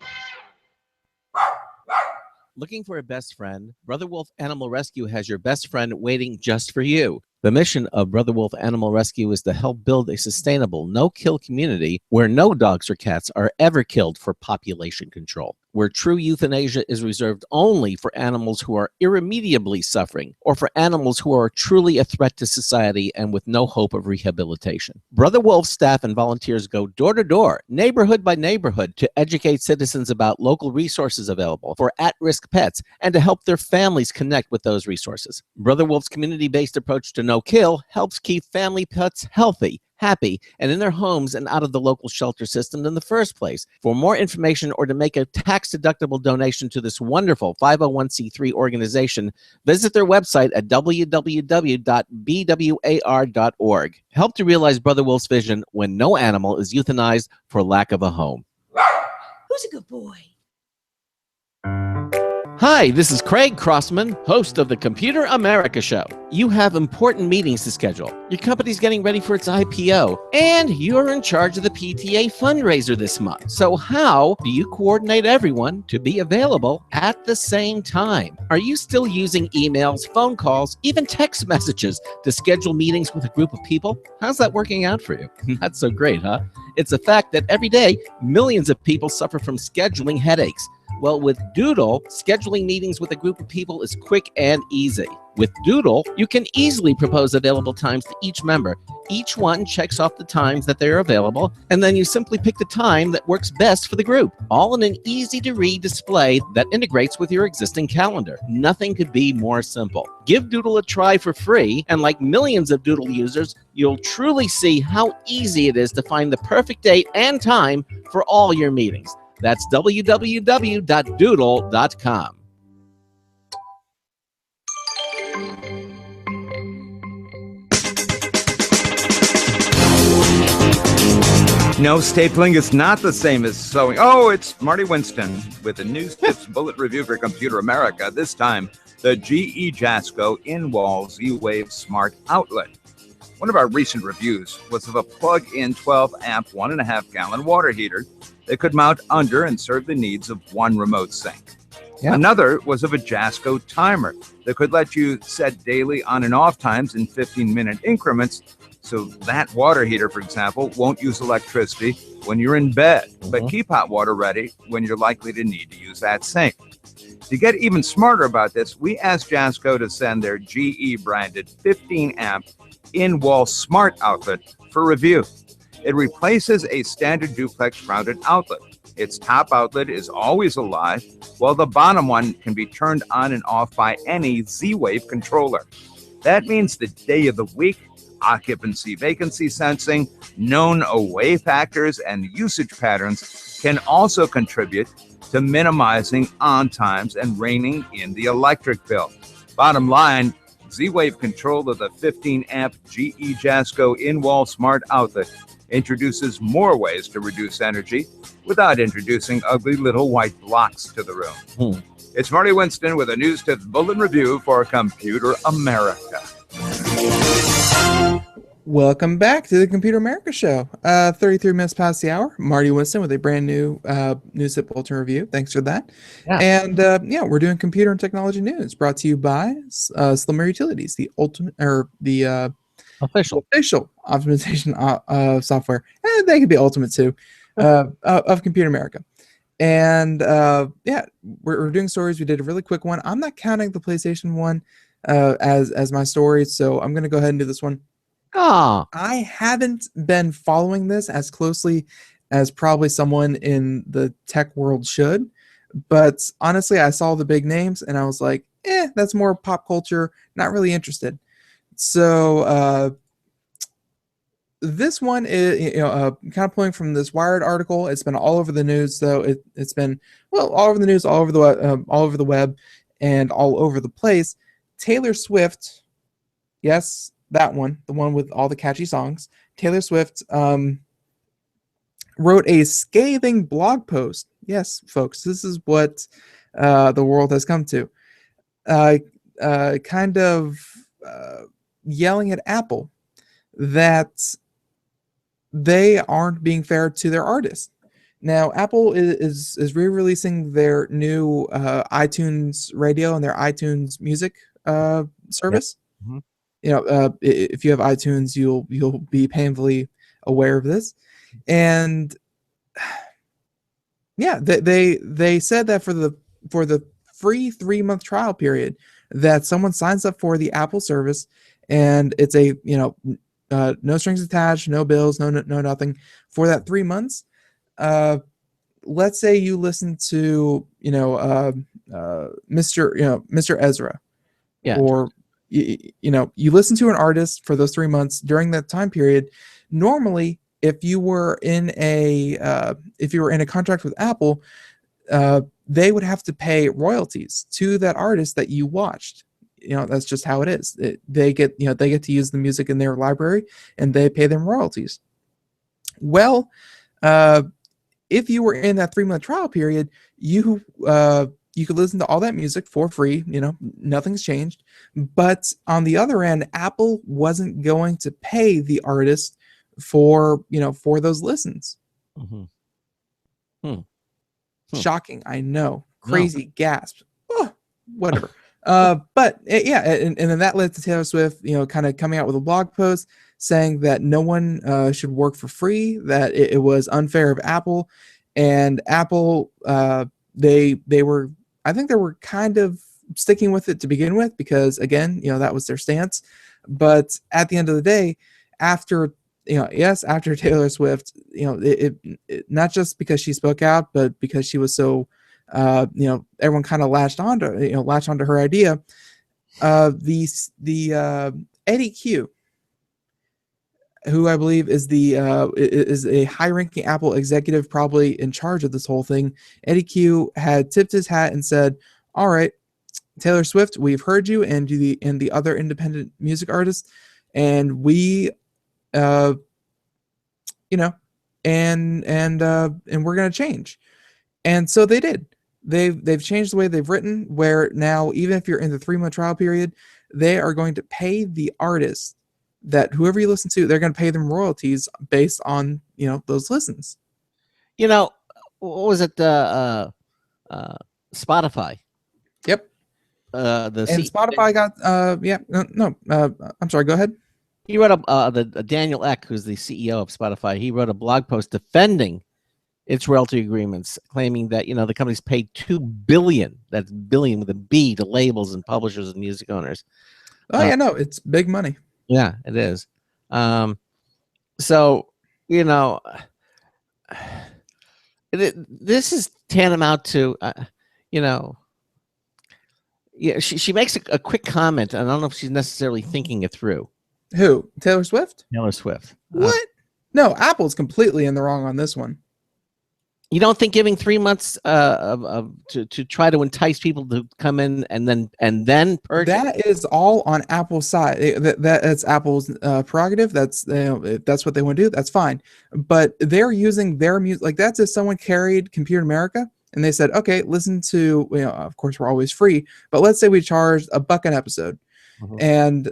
Looking for a best friend? Brother Wolf Animal Rescue has your best friend waiting just for you. The mission of Brother Wolf Animal Rescue is to help build a sustainable, no-kill community where no dogs or cats are ever killed for population control, where true euthanasia is reserved only for animals who are irremediably suffering or for animals who are truly a threat to society and with no hope of rehabilitation. Brother Wolf's staff and volunteers go door to door, neighborhood by neighborhood, to educate citizens about local resources available for at-risk pets and to help their families connect with those resources. Brother Wolf's community-based approach to no-kill helps keep family pets healthy, happy, and in their homes and out of the local shelter system in the first place. For more information or to make a tax-deductible donation to this wonderful 501c3 organization, visit their website at www.bwar.org. Help to realize Brother Wolf's vision when no animal is euthanized for lack of a home. Who's a good boy? Hi, this is Craig Crossman, host of the Computer America Show. You have important meetings to schedule. Your company's getting ready for its IPO, and you're in charge of the PTA fundraiser this month. So how do you coordinate everyone to be available at the same time? Are you still using emails, phone calls, even text messages to schedule meetings with a group of people? How's that working out for you? Not so great, huh? It's a fact that every day, millions of people suffer from scheduling headaches. Well, with Doodle, scheduling meetings with a group of people is quick and easy. With Doodle, you can easily propose available times to each member. Each one checks off the times that they are available, and then you simply pick the time that works best for the group, all in an easy-to-read display that integrates with your existing calendar. Nothing could be more simple. Give Doodle a try for free, and like millions of Doodle users, you'll truly see how easy it is to find the perfect date and time for all your meetings. That's www.doodle.com. No, stapling is not the same as sewing. Oh, it's Marty Winston with a News Tips Bullet Review for Computer America. This time, the GE Jasco in-wall Z-Wave Smart Outlet. One of our recent reviews was of a plug-in 12-amp, 1.5-gallon water heater that could mount under and serve the needs of one remote sink. Yeah. Another was of a Jasco timer that could let you set daily on and off times in 15-minute increments, so that water heater, for example, won't use electricity when you're in bed, but keep hot water ready when you're likely to need to use that sink. To get even smarter about this, we asked Jasco to send their GE-branded 15-amp in-wall smart outlet for review. It replaces a standard duplex grounded outlet. Its top outlet is always alive, while the bottom one can be turned on and off by any Z-Wave controller. That means the day of the week, occupancy vacancy sensing, known away factors, and usage patterns can also contribute to minimizing on times and reining in the electric bill. Bottom line, Z-Wave control of the 15-amp GE Jasco in-wall smart outlet introduces more ways to reduce energy without introducing ugly little white blocks to the room. It's Marty Winston with a News Tips Bulletin Review for Computer America. Welcome back to the Computer America Show. 33 minutes past the hour. Marty Winston with a brand new News Tip Bulletin Review. Thanks for that. Yeah. And we're doing computer and technology news brought to you by Slimmer Utilities, the ultimate or the Official optimization software. And they could be ultimate too, of Computer America. And we're doing stories. We did a really quick one. I'm not counting the PlayStation one as my story, so I'm going to go ahead and do this one. I haven't been following this as closely as probably someone in the tech world should, but honestly, I saw the big names and I was like, that's more pop culture, not really interested. So this one is, kind of pulling from this Wired article. It's been all over the news, though. It's been all over the news, all over the web, and all over the place. Taylor Swift, yes, that one, the one with all the catchy songs. Taylor Swift wrote a scathing blog post. Yes, folks, this is what the world has come to. Kind of yelling at Apple that they aren't being fair to their artists. Now, Apple is re-releasing their new iTunes Radio and their iTunes Music service. Yep. Mm-hmm. If you have iTunes, you'll be painfully aware of this. And they said that for the free 3-month trial period that someone signs up for the Apple service, and it's a no strings attached, no bills, no nothing for that 3 months. Let's say you listen to Mr. Ezra, or you listen to an artist for those 3 months during that time period. Normally, if you were in a contract with Apple, they would have to pay royalties to that artist that you watched. That's just how it is. They get to use the music in their library, and they pay them royalties. Well, if you were in that 3-month trial period, you could listen to all that music for free. Nothing's changed. But on the other end, Apple wasn't going to pay the artist for those listens. Mm-hmm. Shocking, I know. Crazy gasp. Oh, whatever. But and then that led to Taylor Swift, kind of coming out with a blog post saying that no one should work for free, that it was unfair of Apple, and Apple, they were kind of sticking with it to begin with, because again, that was their stance. But at the end of the day, after Taylor Swift, it not just because she spoke out, but because she was so, everyone kind of latched onto her idea. The Eddie Q, who I believe is is a high-ranking Apple executive, probably in charge of this whole thing. Eddie Q had tipped his hat and said, "All right, Taylor Swift, we've heard you and the other independent music artists, and we, and we're gonna change." And so they did. They've changed the way they've written, where now even if you're in the 3-month trial period, they are going to pay the artist, that whoever you listen to, they're going to pay them royalties based on those listens. What was it? Spotify. Yep. Spotify got I'm sorry. Go ahead. He wrote Daniel Ek, who's the CEO of Spotify. He wrote a blog post defending its royalty agreements, claiming that the company's paid $2 billion. That's billion with a B to labels and publishers and music owners. No, it's big money. Yeah, it is. So this is tantamount to Yeah, she makes a quick comment. I don't know if she's necessarily thinking it through. Who? Taylor Swift? Taylor Swift. What? No, Apple's completely in the wrong on this one. You don't think giving 3 months to try to entice people to come in and then purchase? That is all on Apple's side. That's Apple's prerogative. That's if that's what they want to do. That's fine. But they're using their music. Like that's if someone carried Computer America and they said, okay, listen to, of course we're always free, but let's say we charged $1 an episode, and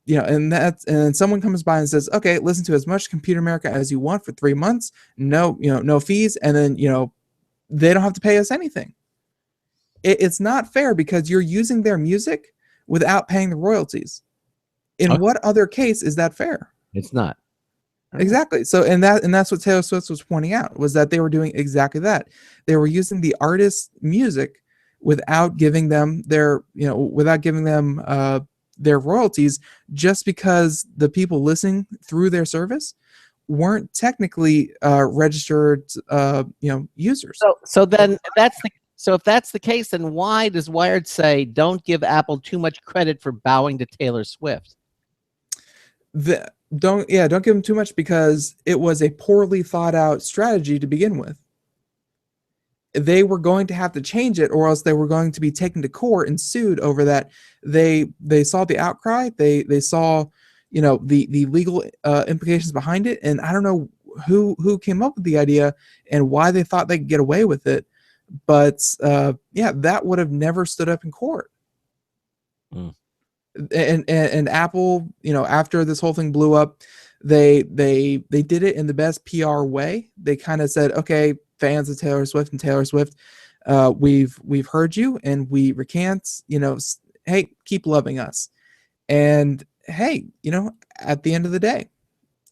and someone comes by and says, okay, listen to as much Computer America as you want for 3 months, no fees, and then they don't have to pay us anything. It's not fair because you're using their music without paying the royalties. In what other case is that fair? It's not. Exactly. So and that's what Taylor Swift was pointing out, was that they were doing exactly that. They were using the artist's music without giving them their their royalties, just because the people listening through their service weren't technically registered users. So if that's the case, then why does Wired say don't give Apple too much credit for bowing to Taylor Swift? Don't give them too much, because it was a poorly thought out strategy to begin with. They were going to have to change it, or else they were going to be taken to court and sued over that. They saw the outcry, they saw the legal implications behind it, and I don't know who came up with the idea and why they thought they could get away with it, but that would have never stood up in court. And Apple, after this whole thing blew up, they did it in the best PR way. They kind of said, okay, fans of Taylor Swift, we've heard you, and we recant, hey, keep loving us. And hey, at the end of the day,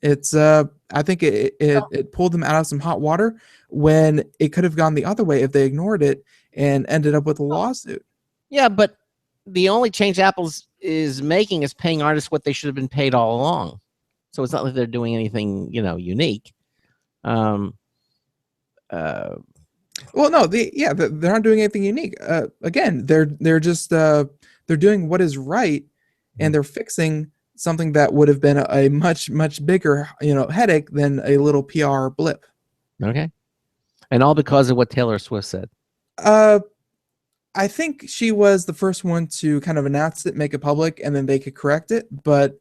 it's I think it pulled them out of some hot water when it could have gone the other way if they ignored it and ended up with a lawsuit. Yeah, but the only change Apple is making is paying artists what they should have been paid all along. So it's not like they're doing anything, unique. Well, no, they're not doing anything unique. Again, they're just they're doing what is right, and they're fixing something that would have been a much bigger headache than a little PR blip. Okay, and all because of what Taylor Swift said. I think she was the first one to kind of announce it, make it public, and then they could correct it. But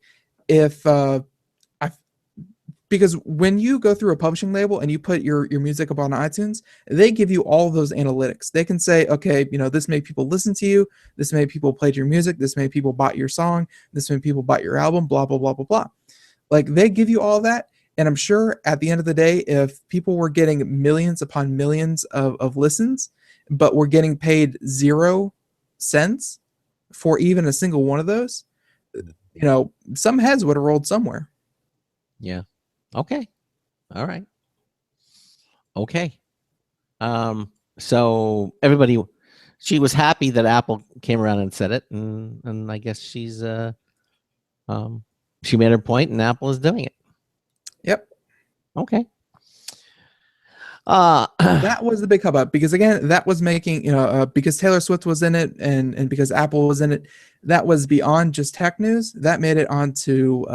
because when you go through a publishing label and you put your music up on iTunes, they give you all those analytics. They can say, okay, this many people listen to you, this many people played your music, this many people bought your song, this many people bought your album, blah, blah, blah, blah, blah. Like, they give you all that. And I'm sure at the end of the day, if people were getting millions upon millions of listens, but we're getting paid 0 cents for even a single one of those, some heads would have rolled somewhere. Yeah. Okay. All right. Okay. So everybody, she was happy that Apple came around and said it, and I guess she's she made her point, and Apple is doing it. Yep. Okay. That was the big hubbub, because again, that was making because Taylor Swift was in it, and because Apple was in it, that was beyond just tech news. That made it onto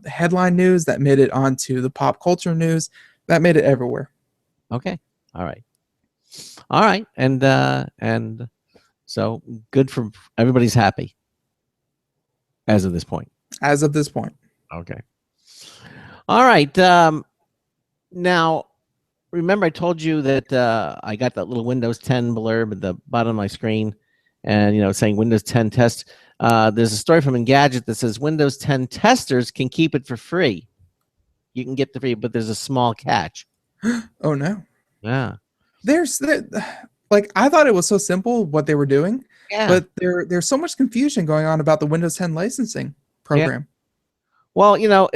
headline news. That made it onto the pop culture news. That made it everywhere. Okay. All right. And so good for everybody's happy as of this point. Okay. All right. Now, remember I told you that I got that little Windows 10 blurb at the bottom of my screen, and saying Windows 10 test. There's a story from Engadget that says Windows 10 testers can keep it for free. You can get the free, but there's a small catch. Oh no. Yeah. I thought it was so simple what they were doing. Yeah. But there's so much confusion going on about the Windows 10 licensing program. Yeah. Well,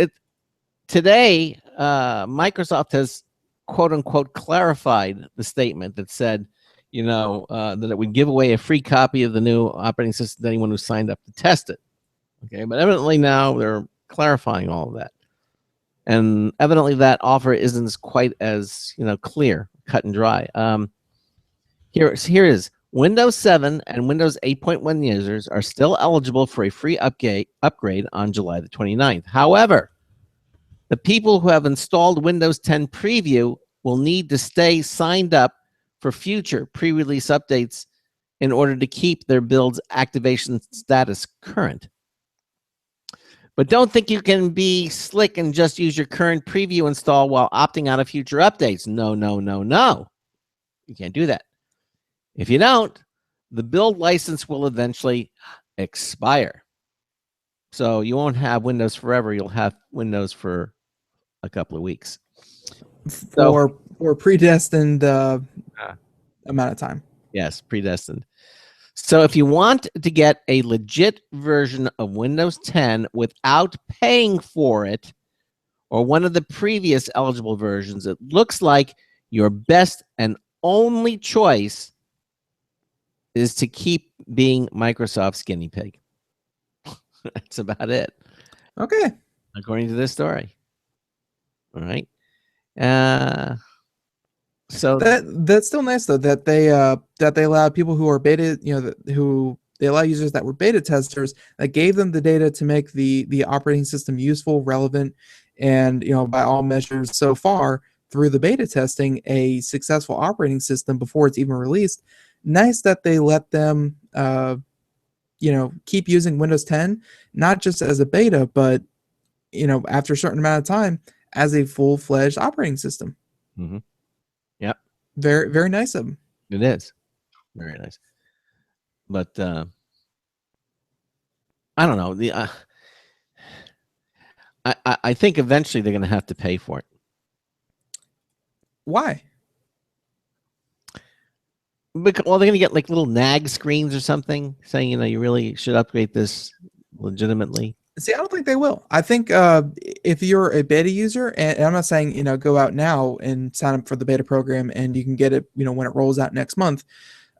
today Microsoft has quote unquote clarified the statement that said, that it would give away a free copy of the new operating system to anyone who signed up to test it. Okay, but evidently now they're clarifying all of that, and evidently that offer isn't quite as clear, cut and dry. Here is Windows 7 and Windows 8.1 users are still eligible for a free upgrade on July the 29th. However, the people who have installed Windows 10 Preview will need to stay signed up for future pre-release updates in order to keep their build's activation status current. But don't think you can be slick and just use your current preview install while opting out of future updates. No, no, no, no. You can't do that. If you don't, the build license will eventually expire. So you won't have Windows forever. You'll have Windows for a couple of weeks. For predestined amount of time. Yes, predestined. So if you want to get a legit version of Windows 10 without paying for it, or one of the previous eligible versions, it looks like your best and only choice is to keep being Microsoft's guinea pig. That's about it. Okay. According to this story. All right. So that's still nice though that they allow people who are beta, who they allow users that were beta testers, that gave them the data to make the operating system useful, relevant, and by all measures so far through the beta testing, a successful operating system before it's even released. Nice that they let them keep using Windows 10, not just as a beta, but after a certain amount of time as a full-fledged operating system. Mm-hmm. Yep. Very, very nice of them. It is. Very nice. But I don't know. I think eventually they're going to have to pay for it. Why? Because, well, they're going to get like little nag screens or something saying, you really should upgrade this legitimately. See, I don't think they will. I think if you're a beta user, and I'm not saying go out now and sign up for the beta program and you can get it when it rolls out next month,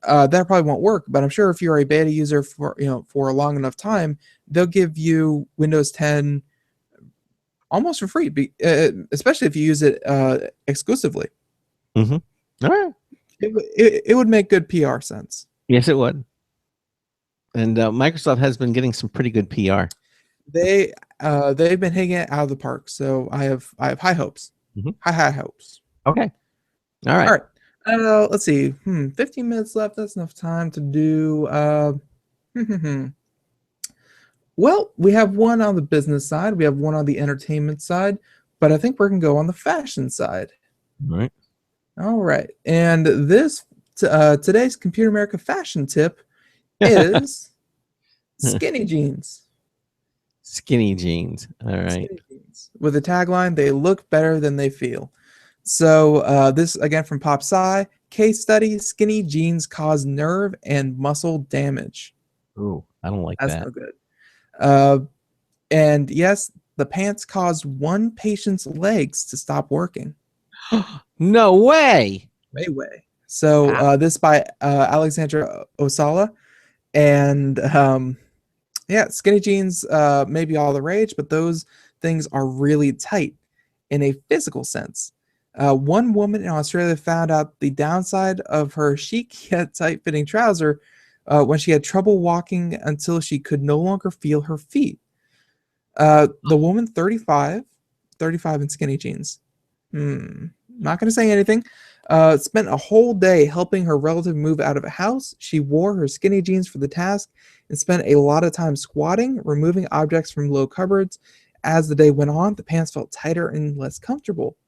that probably won't work. But I'm sure if you're a beta user for for a long enough time, they'll give you Windows 10 almost for free, especially if you use it exclusively. Mm-hmm. All right. It would make good PR sense. Yes, it would. And Microsoft has been getting some pretty good PR. They've been hitting it out of the park, so I have high hopes. Mm-hmm. High hopes. Okay. All right. Let's see. 15 minutes left. That's enough time to do. Well, we have one on the business side. We have one on the entertainment side, but I think we're gonna go on the fashion side. All right. All right. And this today's Computer America fashion tip is skinny jeans. Skinny jeans. All right. Skinny jeans. With the tagline, "They look better than they feel." So this again from Pop Sci. Case study: skinny jeans cause nerve and muscle damage. Ooh, I don't like That's that. no good. And yes, the pants caused one patient's legs to stop working. No way. Way. So this by Alexandra Osala. And yeah, skinny jeans may be all the rage, but those things are really tight in a physical sense. One woman in Australia found out the downside of her chic yet tight-fitting trouser when she had trouble walking until she could no longer feel her feet. The woman, 35 in skinny jeans. Not going to say anything. Spent a whole day helping her relative move out of a house. She wore her skinny jeans for the task and spent a lot of time squatting, removing objects from low cupboards. As the day went on, the pants felt tighter and less comfortable.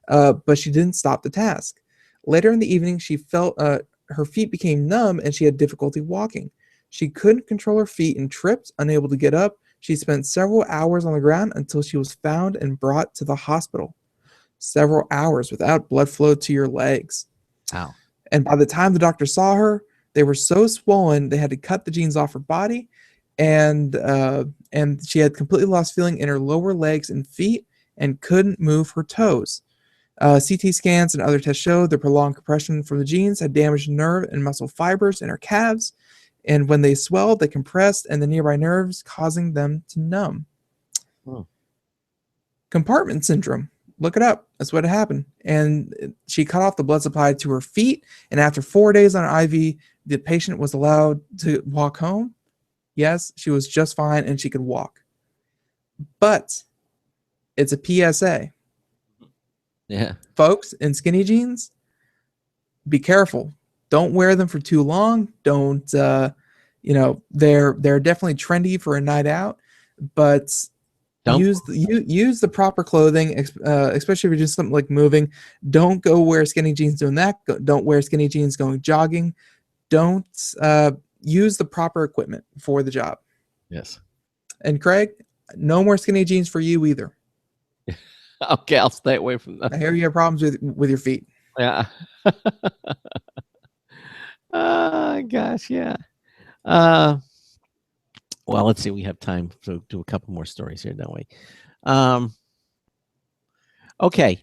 But she didn't stop the task. Later in the evening, she felt her feet became numb and she had difficulty walking. She couldn't control her feet and tripped, unable to get up. She spent several hours on the ground until she was found and brought to the hospital. Several hours without blood flow to your legs. Wow. And by the time the doctor saw her, they were so swollen they had to cut the jeans off her body, and she had completely lost feeling in her lower legs and feet and couldn't move her toes. CT scans and other tests showed the prolonged compression from the jeans had damaged nerve and muscle fibers in her calves, and when they swelled, they compressed and the nearby nerves, causing them to numb. Oh. Compartment syndrome. Look it up. That's what happened. And she cut off the blood supply to her feet. And after 4 days on an IV, the patient was allowed to walk home. Yes, she was just fine and she could walk. But it's a PSA. Yeah. Folks in skinny jeans, be careful. Don't wear them for too long. Don't, they're definitely trendy for a night out, but use the proper clothing, especially if you're just something like moving. Don't go wear skinny jeans doing that. Don't wear skinny jeans going jogging. Don't use the proper equipment for the job. Yes. And Craig, no more skinny jeans for you either. Okay, I'll stay away from that. I hear you have problems with your feet. Yeah. Gosh, yeah. Well, let's see. We have time to do a couple more stories here, don't we? Okay.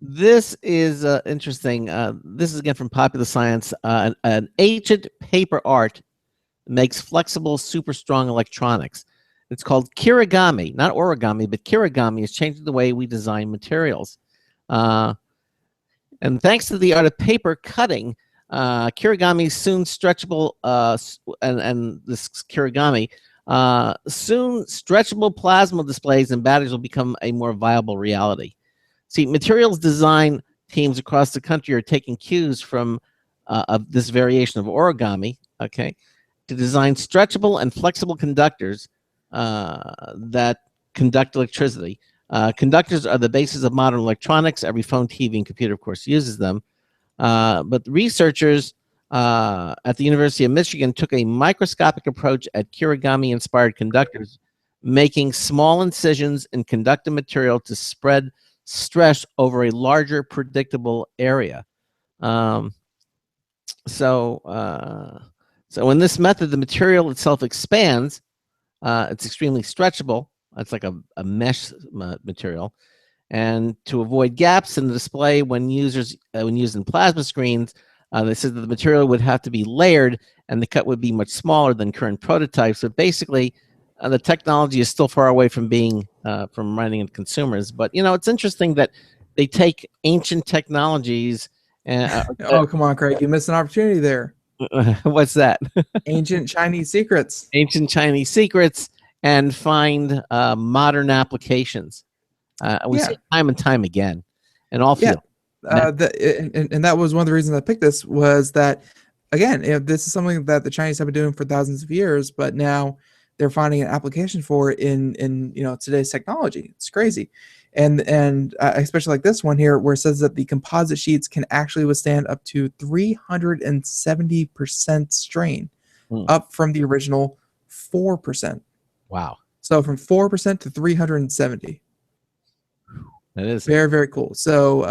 This is interesting. This is again from Popular Science. An ancient paper art makes flexible, super strong electronics. It's called kirigami, not origami, but kirigami is changing the way we design materials. And thanks to the art of paper cutting, kirigami soon stretchable, and this kirigami, soon stretchable plasma displays and batteries will become a more viable reality. See, materials design teams across the country are taking cues from of this variation of origami, okay, to design stretchable and flexible conductors that conduct electricity. Conductors are the basis of modern electronics. Every phone, TV, and computer, of course, uses them. But researchers at the University of Michigan took a microscopic approach at kirigami-inspired conductors, making small incisions in conductive material to spread stress over a larger, predictable area. So in this method, the material itself expands. It's extremely stretchable. It's like a mesh material. And to avoid gaps in the display when using plasma screens, they said that the material would have to be layered and the cut would be much smaller than current prototypes. So basically, the technology is still far away from being from running in consumers. But it's interesting that they take ancient technologies. Oh, come on, Craig! You missed an opportunity there. What's that? Ancient Chinese secrets. Ancient Chinese secrets, and find modern applications. We see it time and time again in all fields. And that was one of the reasons I picked this, was that, again, this is something that the Chinese have been doing for thousands of years, but now they're finding an application for it in today's technology. It's crazy. And especially like this one here, where it says that the composite sheets can actually withstand up to 370% strain, up from the original 4%. Wow. So from 4% to 370. That is very, very cool. So,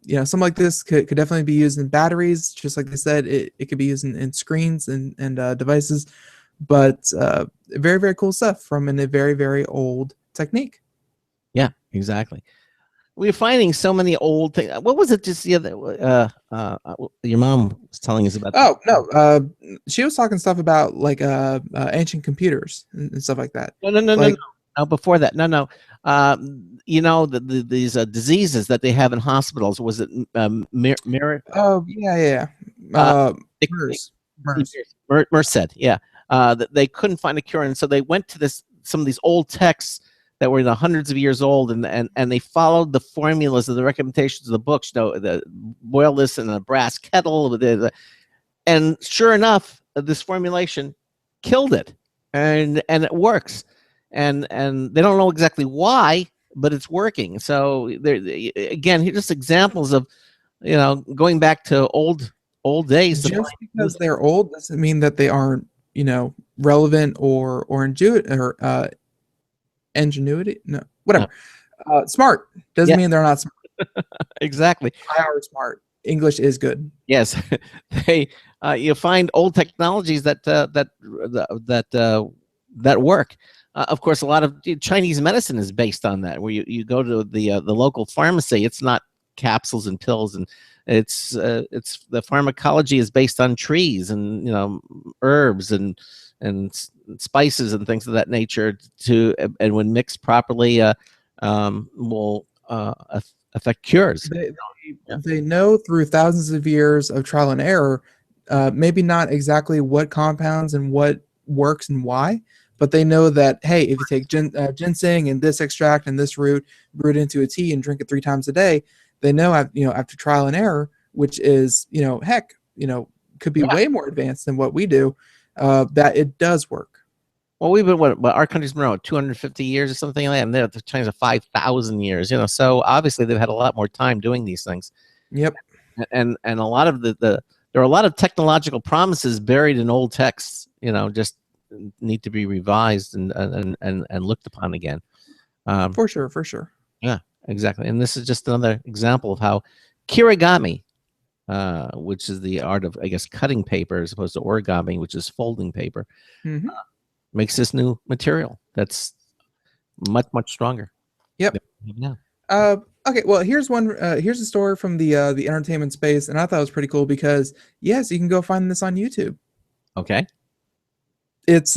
something like this could definitely be used in batteries. Just like I said, it could be used in screens and devices. But very, very cool stuff from a very, very old technique. Yeah, exactly. We're finding so many old things. What was it just the other? Your mom was telling us about. Oh no, she was talking stuff about like ancient computers and stuff like that. No. Before that, no. These diseases that they have in hospitals. Was it mirror? Oh yeah. MERS. Yeah. That they couldn't find a cure, and so they went to some of these old texts that were hundreds of years old, and they followed the formulas of the recommendations of the books. The boil this in a brass kettle, and sure enough, this formulation killed it, and it works, and they don't know exactly why, but it's working. So again, here's just examples of going back to old days. Just because they're old doesn't mean that they aren't relevant or ingenuity. No, whatever. Smart doesn't mean they're not smart. Exactly. I are smart. English is good. Yes, you find old technologies that work. Of course, a lot of Chinese medicine is based on that. Where you go to the local pharmacy, it's not capsules and pills, and it's the pharmacology is based on trees and herbs and spices and things of that nature. And when mixed properly, will affect cures. They know through thousands of years of trial and error, maybe not exactly what compounds and what works and why, but they know that, hey, if you take ginseng and this extract and this root, brew it into a tea and drink it 3 times a day, they know, after trial and error, which is, heck, could be way more advanced than what we do, that it does work. Well, we've been what our country's been around 250 years or something like that, and the Chinese are 5,000 years. So obviously they've had a lot more time doing these things. Yep. And a lot of there are a lot of technological promises buried in old texts. Just need to be revised and looked upon again. For sure. Yeah, exactly. And this is just another example of how kirigami, which is the art of, I guess, cutting paper as opposed to origami, which is folding paper. Mm-hmm. Makes this new material that's much stronger. Yep. Yeah. Okay. Well, here's one. Here's a story from the entertainment space, and I thought it was pretty cool because yes, you can go find this on YouTube. Okay. It's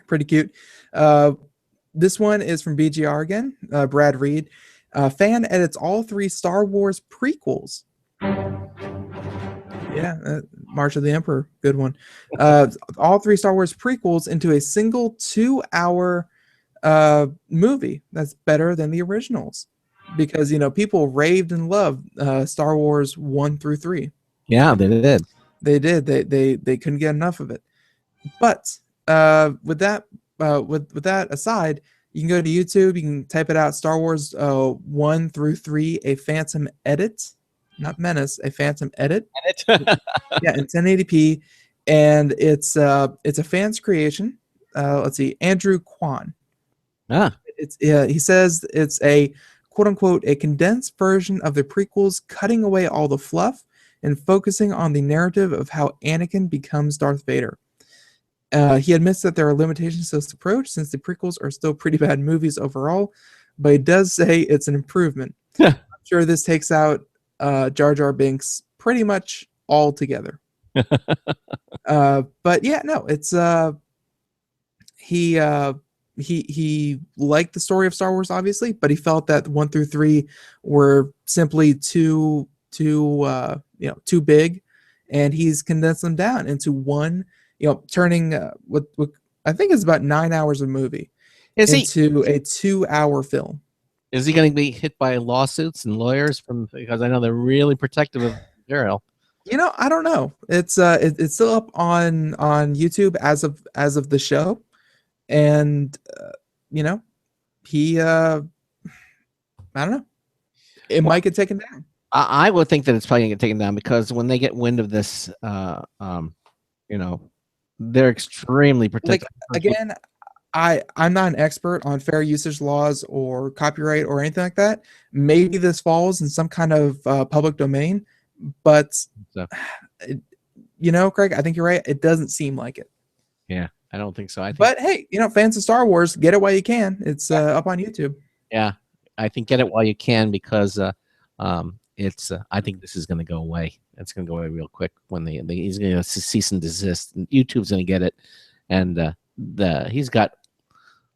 pretty cute. This one is from BGR again. Brad Reed, fan edits all 3 Star Wars prequels. Yeah, March of the Emperor, good one. All 3 Star Wars prequels into a single 2-hour movie that's better than the originals, because people raved and loved Star Wars 1 through 3. Yeah, they did. They did. They couldn't get enough of it. But with that aside, you can go to YouTube. You can type it out: Star Wars 1 through 3, a Phantom edit. Not Menace, a Phantom edit. Yeah, in 1080p, and it's a fan's creation. Let's see, Andrew Kwan. He says it's a quote unquote a condensed version of the prequels, cutting away all the fluff and focusing on the narrative of how Anakin becomes Darth Vader. He admits that there are limitations to this approach since the prequels are still pretty bad movies overall, but he does say it's an improvement. I'm sure this takes out Jar Jar Binks pretty much all together. But yeah, no, it's he liked the story of Star Wars, obviously, but he felt that 1 through 3 were simply too big, and he's condensed them down into one, turning what I think is about 9 hours of movie into a 2-hour film. Is he going to be hit by lawsuits and lawyers because I know they're really protective of material? I don't know. It's still up on YouTube as of the show, and he I don't know. It might get taken down. I would think that it's probably going to get taken down because when they get wind of this, they're extremely protective. Again, I'm not an expert on fair usage laws or copyright or anything like that. Maybe this falls in some kind of public domain, but Craig, I think you're right. It doesn't seem like it. Yeah, I don't think so. But hey, fans of Star Wars, get it while you can. It's up on YouTube. Yeah, I think get it while you can because it's. I think this is going to go away. It's going to go away real quick when he's going to cease and desist. And YouTube's going to get it, and he's got.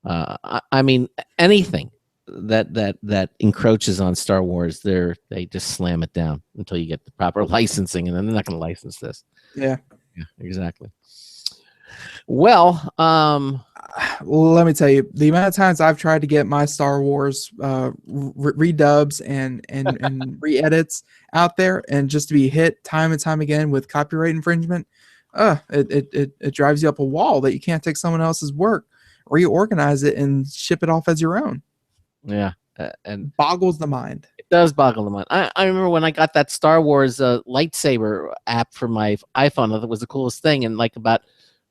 I mean, anything that encroaches on Star Wars, they just slam it down until you get the proper licensing, and then they're not going to license this. Yeah, exactly. Well, let me tell you, the amount of times I've tried to get my Star Wars redubs and re-edits out there, and just to be hit time and time again with copyright infringement, it drives you up a wall that you can't take someone else's work, reorganize it, and ship it off as your own. Yeah, and boggles the mind. It does boggle the mind. I remember when I got that Star Wars lightsaber app for my iPhone. I thought it was the coolest thing, and like about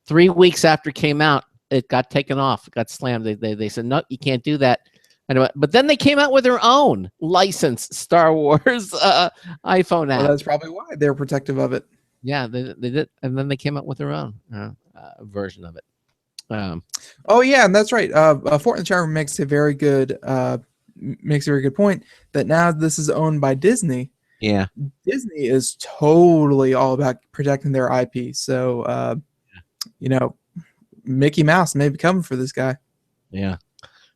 3 weeks after it came out, it got taken off. It got slammed. They said, no, you can't do that. Anyway, but then they came out with their own licensed Star Wars iPhone app. Well, that's probably why they're protective of it. Yeah, they did. And then they came out with their own version of it. Oh yeah, and that's right. Fort in the Chat Room makes a very good point that now this is owned by Disney. Yeah, Disney is totally all about protecting their IP. So Mickey Mouse may be coming for this guy. Yeah.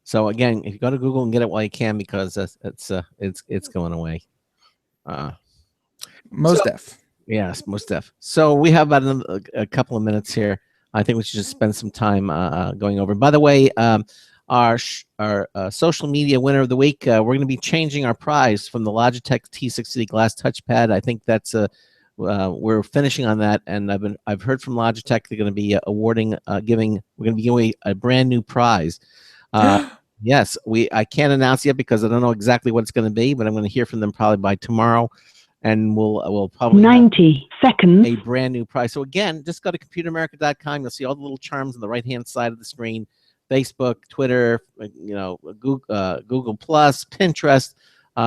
So again, if you go to Google and get it while you can, because it's going away. Most def. Yes, most def. So we have about a couple of minutes here. I think we should just spend some time going over. By the way, our social media winner of the week, we're going to be changing our prize from the Logitech T60 Glass Touchpad. I think that's we're finishing on that, and I've heard from Logitech they're going to be awarding we're going to be giving a brand new prize. Yes, I can't announce yet because I don't know exactly what it's going to be, but I'm going to hear from them probably by tomorrow, and we'll probably 90 seconds. a brand new prize. So again, just go to computeramerica.com. You'll see all the little charms on the right-hand side of the screen: Facebook, Twitter, Google Plus, Pinterest.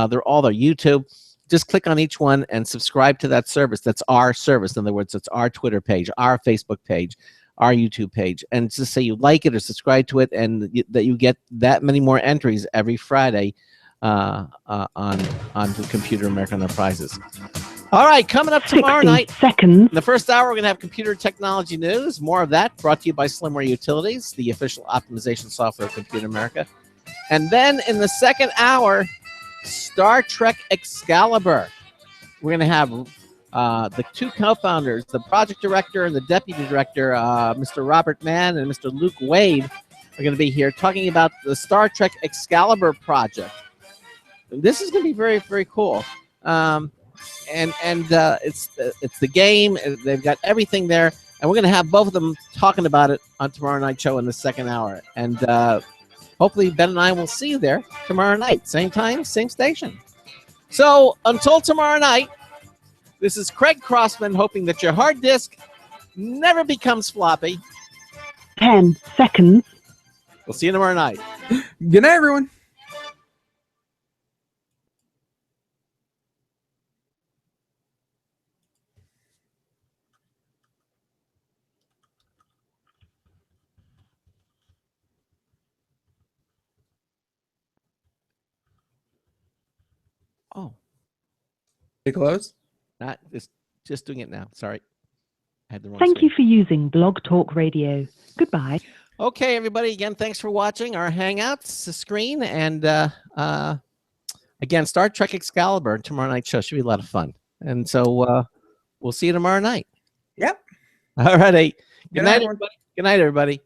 They're all there. YouTube. Just click on each one and subscribe to that service. That's our service. In other words, it's our Twitter page, our Facebook page, our YouTube page, and just say you like it or subscribe to it, and that you get that many more entries every Friday on Computer America and their prizes. All right, coming up tomorrow night, seconds. in the first hour, we're going to have computer technology news. More of that brought to you by Slimware Utilities, the official optimization software of Computer America. And then in the second hour, Star Trek Excalibur. We're going to have the two co-founders, the project director and the deputy director, Mr. Robert Mann and Mr. Luke Wade, are going to be here talking about the Star Trek Excalibur project. This is going to be very, very cool. It's the game. They've got everything there, and we're going to have both of them talking about it on tomorrow night's show in the second hour. And hopefully Ben and I will see you there tomorrow night, same time, same station. So until tomorrow night, this is Craig Crossman hoping that your hard disk never becomes floppy. 10 seconds. We'll see you tomorrow night. Good night, everyone. Oh, They close? not just doing it now. Sorry. I had the wrong Thank screen. you for using Blog Talk Radio. Goodbye. Okay, everybody. Again, thanks for watching our Hangouts screen. And again, Star Trek Excalibur tomorrow night show should be a lot of fun. And so we'll see you tomorrow night. Yep. All righty. Good night, everyone. everybody. Good night, everybody.